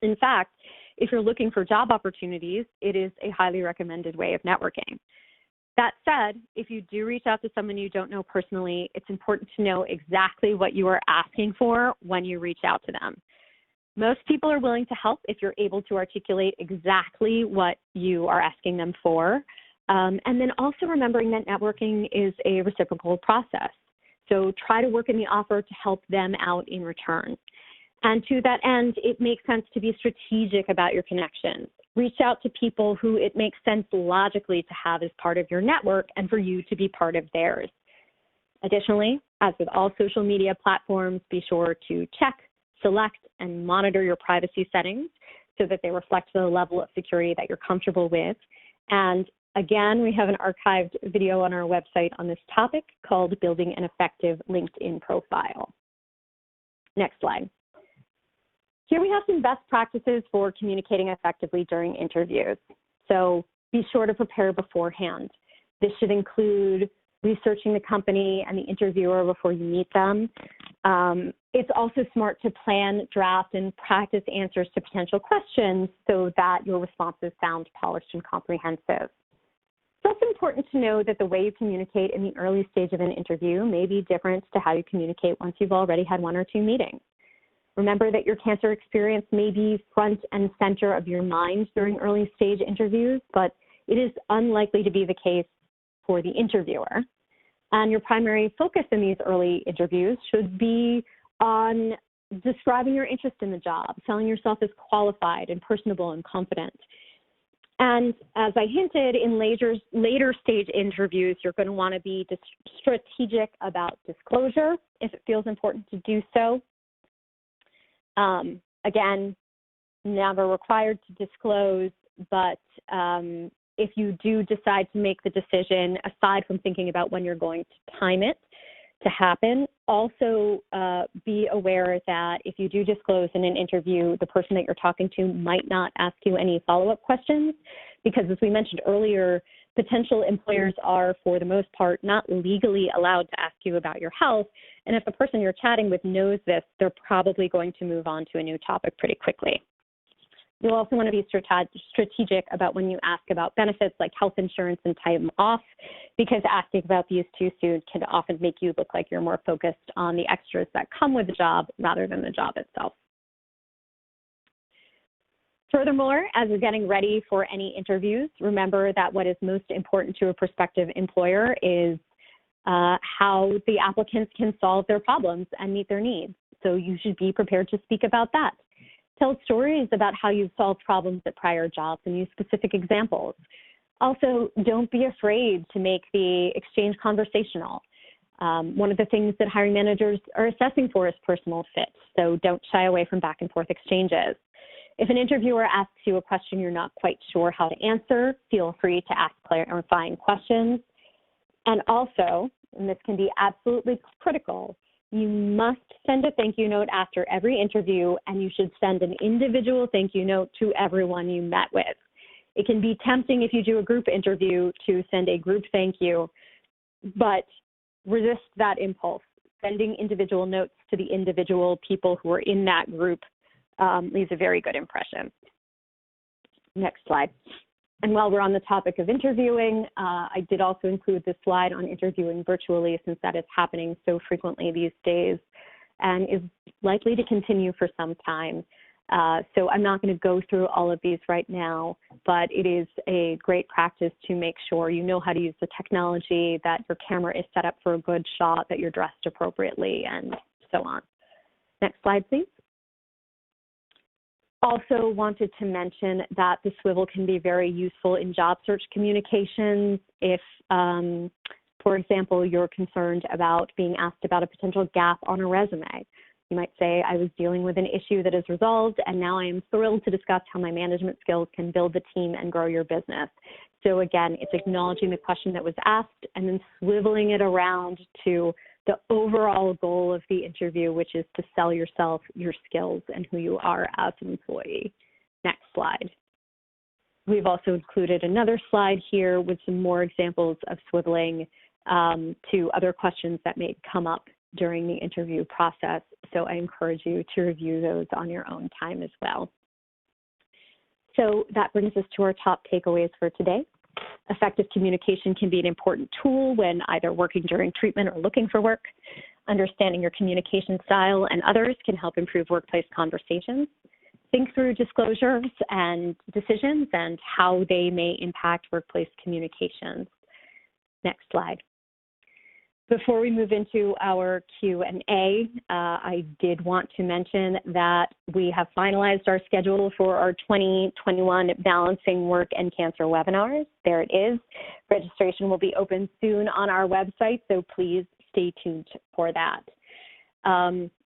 In fact, if you're looking for job opportunities, it is a highly recommended way of networking. That said, if you do reach out to someone you don't know personally, it's important to know exactly what you are asking for when you reach out to them. Most people are willing to help if you're able to articulate exactly what you are asking them for. And then also remembering that networking is a reciprocal process. So try to work in the offer to help them out in return. And to that end, it makes sense to be strategic about your connections. reach out to people who it makes sense logically to have as part of your network and for you to be part of theirs. Additionally, as with all social media platforms, be sure to check, select, and monitor your privacy settings so that they reflect the level of security that you're comfortable with. And again, we have an archived video on our website on this topic called Building an Effective LinkedIn Profile. Next slide. Here we have some best practices for communicating effectively during interviews. So be sure to prepare beforehand. This should include researching the company and the interviewer before you meet them. It's also smart to plan, draft, and practice answers to potential questions so that your responses sound polished and comprehensive. It's also important to know that the way you communicate in the early stage of an interview may be different to how you communicate once you've already had 1 or 2 meetings. Remember that your cancer experience may be front and center of your mind during early stage interviews, but it is unlikely to be the case for the interviewer. And your primary focus in these early interviews should be on describing your interest in the job, selling yourself as qualified and personable and confident. And as I hinted, in later stage interviews, you're going to want to be strategic about disclosure if it feels important to do so. Again, never required to disclose, but if you do decide to make the decision, aside from thinking about when you're going to time it to happen, also be aware that if you do disclose in an interview, the person that you're talking to might not ask you any follow-up questions, because as we mentioned earlier, potential employers are, for the most part, not legally allowed to ask you about your health. And if the person you're chatting with knows this, they're probably going to move on to a new topic pretty quickly. You'll also want to be strategic about when you ask about benefits like health insurance and time off, because asking about these too soon can often make you look like you're more focused on the extras that come with the job rather than the job itself. Furthermore, as you're getting ready for any interviews, remember that what is most important to a prospective employer is how the applicants can solve their problems and meet their needs. So you should be prepared to speak about that. Tell stories about how you've solved problems at prior jobs and use specific examples. Also, don't be afraid to make the exchange conversational. One of the things that hiring managers are assessing for is personal fit, so don't shy away from back and forth exchanges. If an interviewer asks you a question you're not quite sure how to answer, feel free to ask clarifying questions. And also, and this can be absolutely critical, you must send a thank you note after every interview, and you should send an individual thank you note to everyone you met with. It can be tempting if you do a group interview to send a group thank you, but resist that impulse. Sending individual notes to the individual people who are in that group leaves a very good impression. Next slide. And while we're on the topic of interviewing, I did also include this slide on interviewing virtually, since that is happening so frequently these days and is likely to continue for some time. So I'm not going to go through all of these right now, but it is a great practice to make sure you know how to use the technology, that your camera is set up for a good shot, that you're dressed appropriately, and so on. Next slide, please. Also wanted to mention that the swivel can be very useful in job search communications if, for example, you're concerned about being asked about a potential gap on a resume. You might say, I was dealing with an issue that is resolved, and now I am thrilled to discuss how my management skills can build the team and grow your business. So again, it's acknowledging the question that was asked and then swiveling it around to the overall goal of the interview, which is to sell yourself, your skills, and who you are as an employee. Next slide. We've also included another slide here with some more examples of swiveling to other questions that may come up during the interview process. So I encourage you to review those on your own time as well. So that brings us to our top takeaways for today. Effective communication can be an important tool when either working during treatment or looking for work. Understanding your communication style and others can help improve workplace conversations. Think through disclosures and decisions and how they may impact workplace communications. Next slide. Before we move into our Q&A, I did want to mention that we have finalized our schedule for our 2021 Balancing Work and Cancer webinars. There it is. Registration will be open soon on our website, so please stay tuned for that.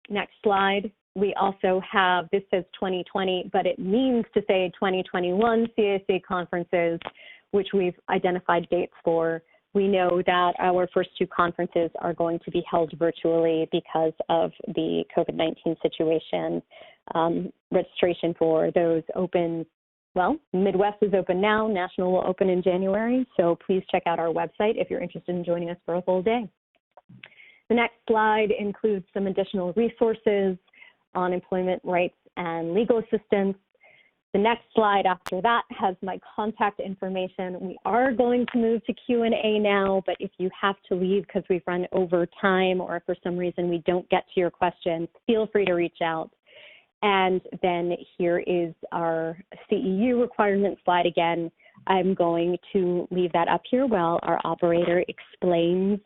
Next slide. We also have, this says 2020, but it means to say 2021 CAC conferences, which we've identified dates for. We know that our first two conferences are going to be held virtually because of the COVID-19 situation. Registration for those open, well, Midwest is open now. National will open in January. So please check out our website if you're interested in joining us for a full day. The next slide includes some additional resources on employment rights and legal assistance. The next slide after that has my contact information. We are going to move to Q&A now, but if you have to leave because we've run over time or if for some reason we don't get to your question, feel free to reach out. And then here is our CEU requirement slide again. I'm going to leave that up here while our operator explains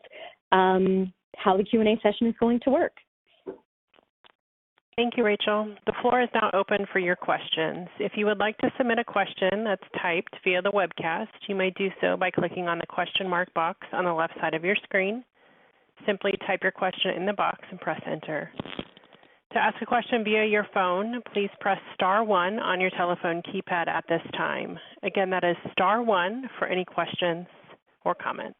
how the Q&A session is going to work. Thank you, Rachel. The floor is now open for your questions. If you would like to submit a question that's typed via the webcast, you may do so by clicking on the question mark box on the left side of your screen. Simply type your question in the box and press enter. To ask a question via your phone, please press *1 on your telephone keypad at this time. Again, that is *1 for any questions or comments.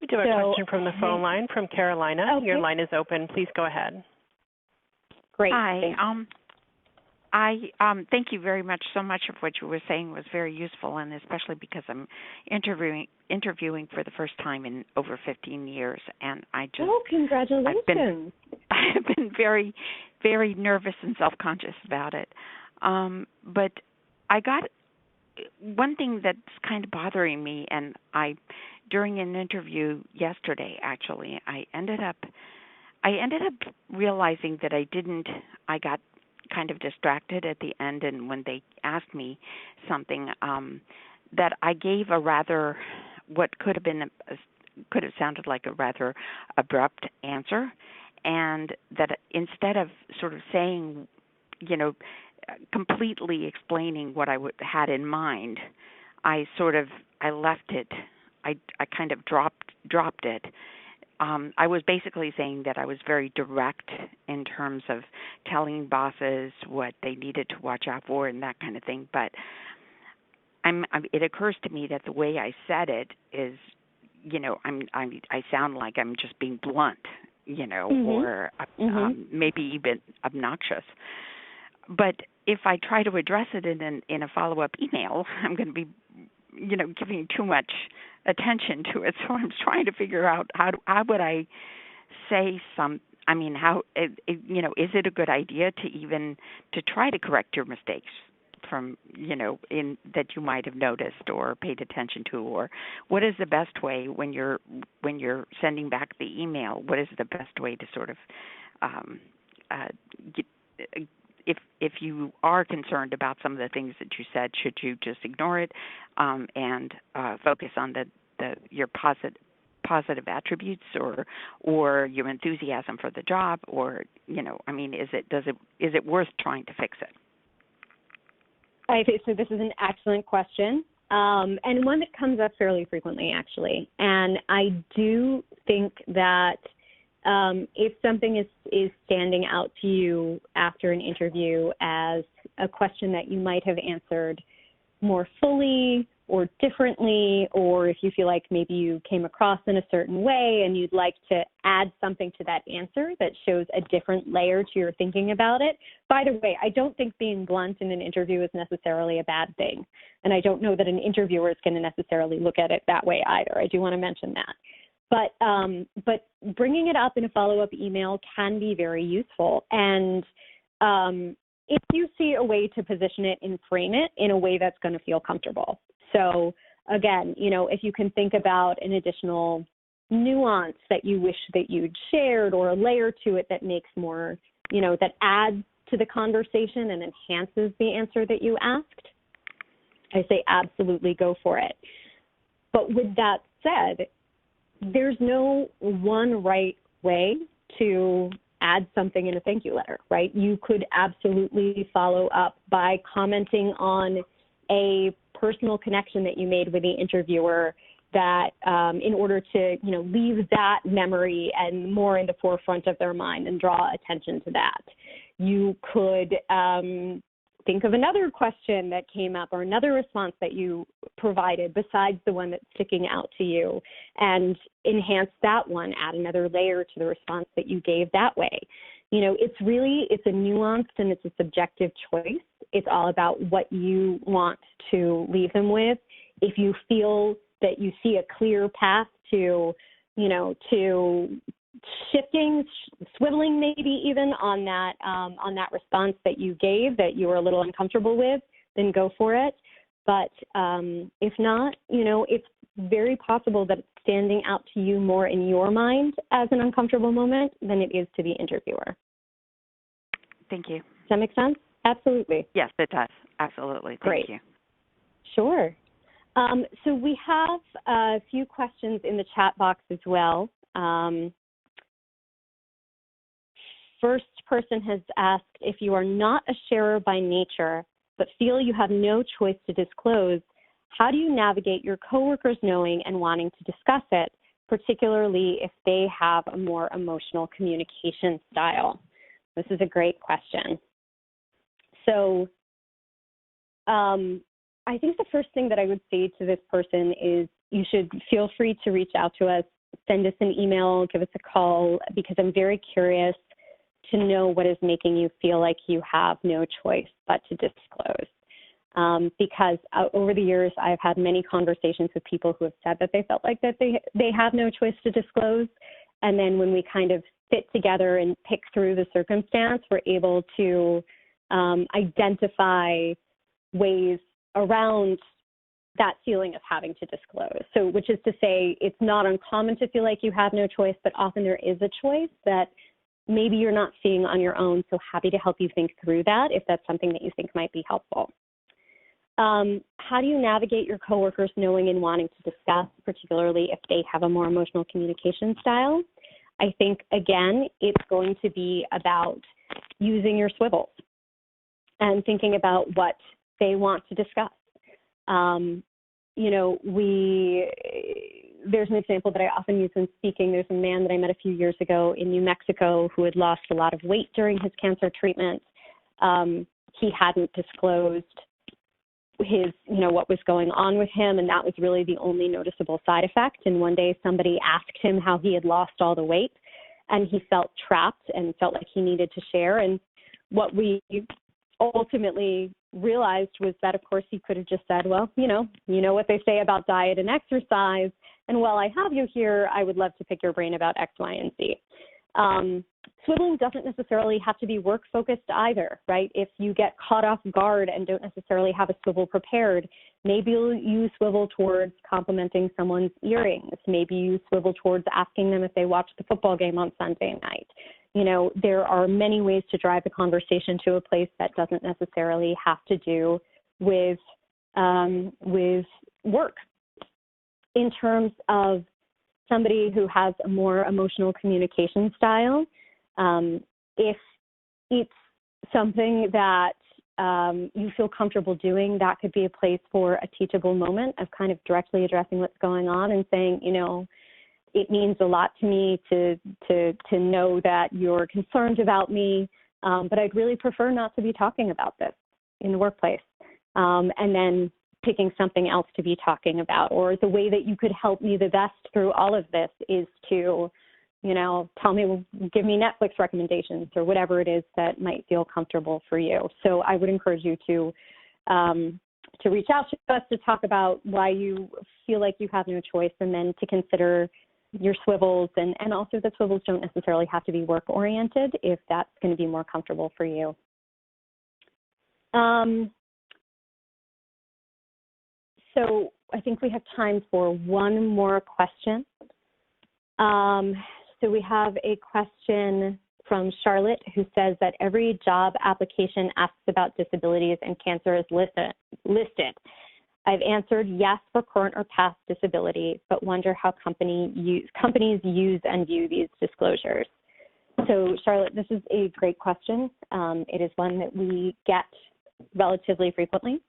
We do have a question from the phone line from Carolina. Okay. Your line is open. Please go ahead. Great. Hi. Thank you very much. So much of what you were saying was very useful, and especially because I'm interviewing for the first time in over 15 years, and I just congratulations! I've been very, very nervous and self-conscious about it. But I got one thing that's kind of bothering me, and during an interview yesterday, actually, I ended up realizing that I got kind of distracted at the end, and when they asked me something, that I gave a rather, what could have sounded like a rather abrupt answer, and that instead of sort of saying, completely explaining what I had in mind, I left it. I kind of dropped it. I was basically saying that I was very direct in terms of telling bosses what they needed to watch out for and that kind of thing. But it occurs to me that the way I said it is, I sound like I'm just being blunt, or maybe even obnoxious. But if I try to address it in a follow-up email, I'm going to be, giving too much attention to it. So I'm trying to figure out how would I say is it a good idea to try to correct your mistakes from, that you might have noticed or paid attention to, or what is the best way when you're sending back the email? What is the best way to sort of if you are concerned about some of the things that you said, should you just ignore it and focus on your positive attributes or your enthusiasm for the job, or is it worth trying to fix it? I think so. This is an excellent question, and one that comes up fairly frequently, actually. And I do think that if something is standing out to you after an interview as a question that you might have answered more fully or differently, or if you feel like maybe you came across in a certain way and you'd like to add something to that answer that shows a different layer to your thinking about it. By the way, I don't think being blunt in an interview is necessarily a bad thing, and I don't know that an interviewer is going to necessarily look at it that way either. I do want to mention that. But bringing it up in a follow-up email can be very useful. And if you see a way to position it and frame it in a way that's going to feel comfortable. So again, if you can think about an additional nuance that you wish that you'd shared, or a layer to it that makes more, that adds to the conversation and enhances the answer that you asked, I say absolutely go for it. But with that said, there's no one right way to add something in a thank you letter, right? You could absolutely follow up by commenting on a personal connection that you made with the interviewer that in order to, leave that memory and more in the forefront of their mind and draw attention to that. You could think of another question that came up or another response that you provided besides the one that's sticking out to you and enhance that one, add another layer to the response that you gave that way. It's a nuanced and it's a subjective choice. It's all about what you want to leave them with. If you feel that you see a clear path to shifting, swiveling maybe even on that response that you gave that you were a little uncomfortable with, then go for it. But if not, it's very possible that it's standing out to you more in your mind as an uncomfortable moment than it is to the interviewer. Thank you. Does that make sense? Absolutely. Yes, it does. Absolutely. Thank you. Sure. So we have a few questions in the chat box as well. First person has asked, if you are not a sharer by nature, but feel you have no choice to disclose, how do you navigate your coworkers knowing and wanting to discuss it, particularly if they have a more emotional communication style? This is a great question. So I think the first thing that I would say to this person is you should feel free to reach out to us, send us an email, give us a call, because I'm very curious to know what is making you feel like you have no choice but to disclose. Because over the years, I've had many conversations with people who have said that they felt like that they have no choice to disclose. And then when we kind of fit together and pick through the circumstance, we're able to identify ways around that feeling of having to disclose. So, which is to say, it's not uncommon to feel like you have no choice, but often there is a choice that maybe you're not seeing on your own. So happy to help you think through that if that's something that you think might be helpful. How do you navigate your coworkers knowing and wanting to discuss, particularly if they have a more emotional communication style? I think, again, it's going to be about using your swivels and thinking about what they want to discuss. There's an example that I often use when speaking. There's a man that I met a few years ago in New Mexico who had lost a lot of weight during his cancer treatment. He hadn't disclosed what was going on with him, and that was really the only noticeable side effect. And one day somebody asked him how he had lost all the weight, and he felt trapped and felt like he needed to share. And what we ultimately realized was that, of course, he could have just said, well, you know what they say about diet and exercise, and while I have you here, I would love to pick your brain about X, Y, and Z. Swiveling doesn't necessarily have to be work-focused either, right? If you get caught off guard and don't necessarily have a swivel prepared, maybe you swivel towards complimenting someone's earrings. Maybe you swivel towards asking them if they watched the football game on Sunday night. There are many ways to drive the conversation to a place that doesn't necessarily have to do with work. In terms of somebody who has a more emotional communication style, if it's something that you feel comfortable doing, that could be a place for a teachable moment of kind of directly addressing what's going on and saying, it means a lot to me to know that you're concerned about me, but I'd really prefer not to be talking about this in the workplace. And then picking something else to be talking about, or the way that you could help me the best through all of this is to, give me Netflix recommendations or whatever it is that might feel comfortable for you. So I would encourage you to reach out to us to talk about why you feel like you have no choice, and then to consider your swivels, and also the swivels don't necessarily have to be work-oriented if that's going to be more comfortable for you. So I think we have time for one more question. So we have a question from Charlotte, who says that every job application asks about disabilities and cancer is listed. I've answered yes for current or past disability, but wonder how companies use and view these disclosures. So, Charlotte, this is a great question. It is one that we get relatively frequently.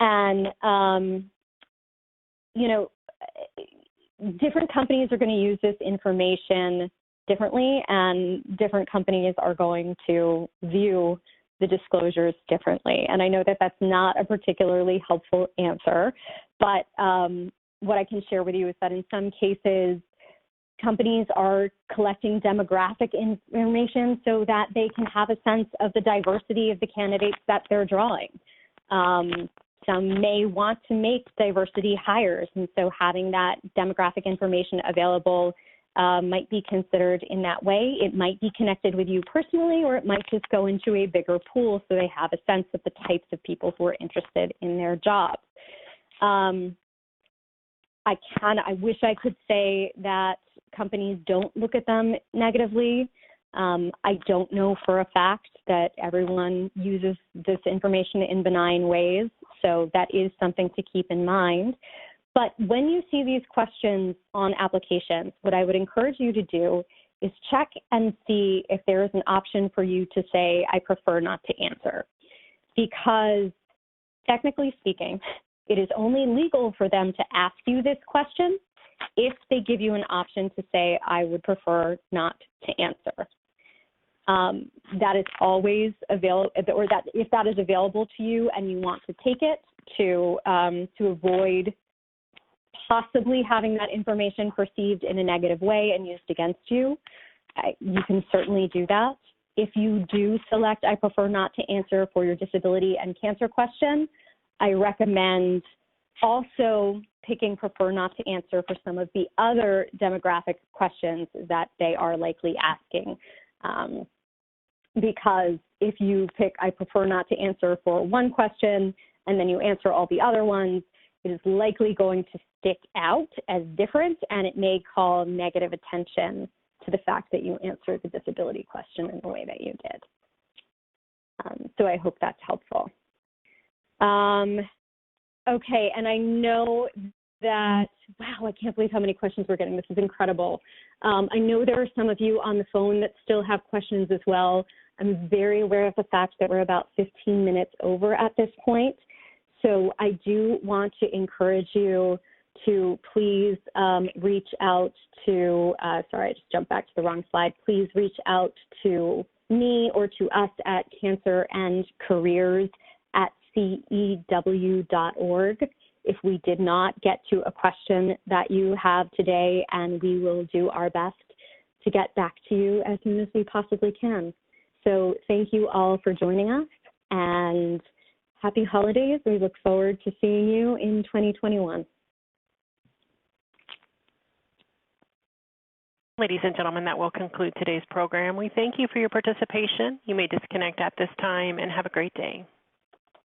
And, you know, different companies are going to use this information differently, and different companies are going to view the disclosures differently. And I know that that's not a particularly helpful answer, but what I can share with you is that in some cases, companies are collecting demographic information so that they can have a sense of the diversity of the candidates that they're drawing. Some may want to make diversity hires, and so having that demographic information available might be considered in that way. It might be connected with you personally, or it might just go into a bigger pool so they have a sense of the types of people who are interested in their jobs. I wish I could say that companies don't look at them negatively. I don't know for a fact that everyone uses this information in benign ways, so that is something to keep in mind. But when you see these questions on applications, what I would encourage you to do is check and see if there is an option for you to say, I prefer not to answer. Because technically speaking, it is only legal for them to ask you this question if they give you an option to say, I would prefer not to answer. That is always available, or that if that is available to you and you want to take it to avoid possibly having that information perceived in a negative way and used against you, you can certainly do that. If you do select, I prefer not to answer for your disability and cancer question, I recommend also picking prefer not to answer for some of the other demographic questions that they are likely asking. Because if you pick I prefer not to answer for one question and then you answer all the other ones, it is likely going to stick out as different, and it may call negative attention to the fact that you answered the disability question in the way that you did. So I hope that's helpful. Okay, and I know that, wow, I can't believe how many questions we're getting. This is incredible. I know there are some of you on the phone that still have questions as well. I'm very aware of the fact that we're about 15 minutes over at this point. So I do want to encourage you to please reach out to, sorry, I just jumped back to the wrong slide. Please reach out to me or to us at cancerandcareers@cew.org if we did not get to a question that you have today, and we will do our best to get back to you as soon as we possibly can. So thank you all for joining us, and happy holidays. We look forward to seeing you in 2021. Ladies and gentlemen, that will conclude today's program. We thank you for your participation. You may disconnect at this time, and have a great day.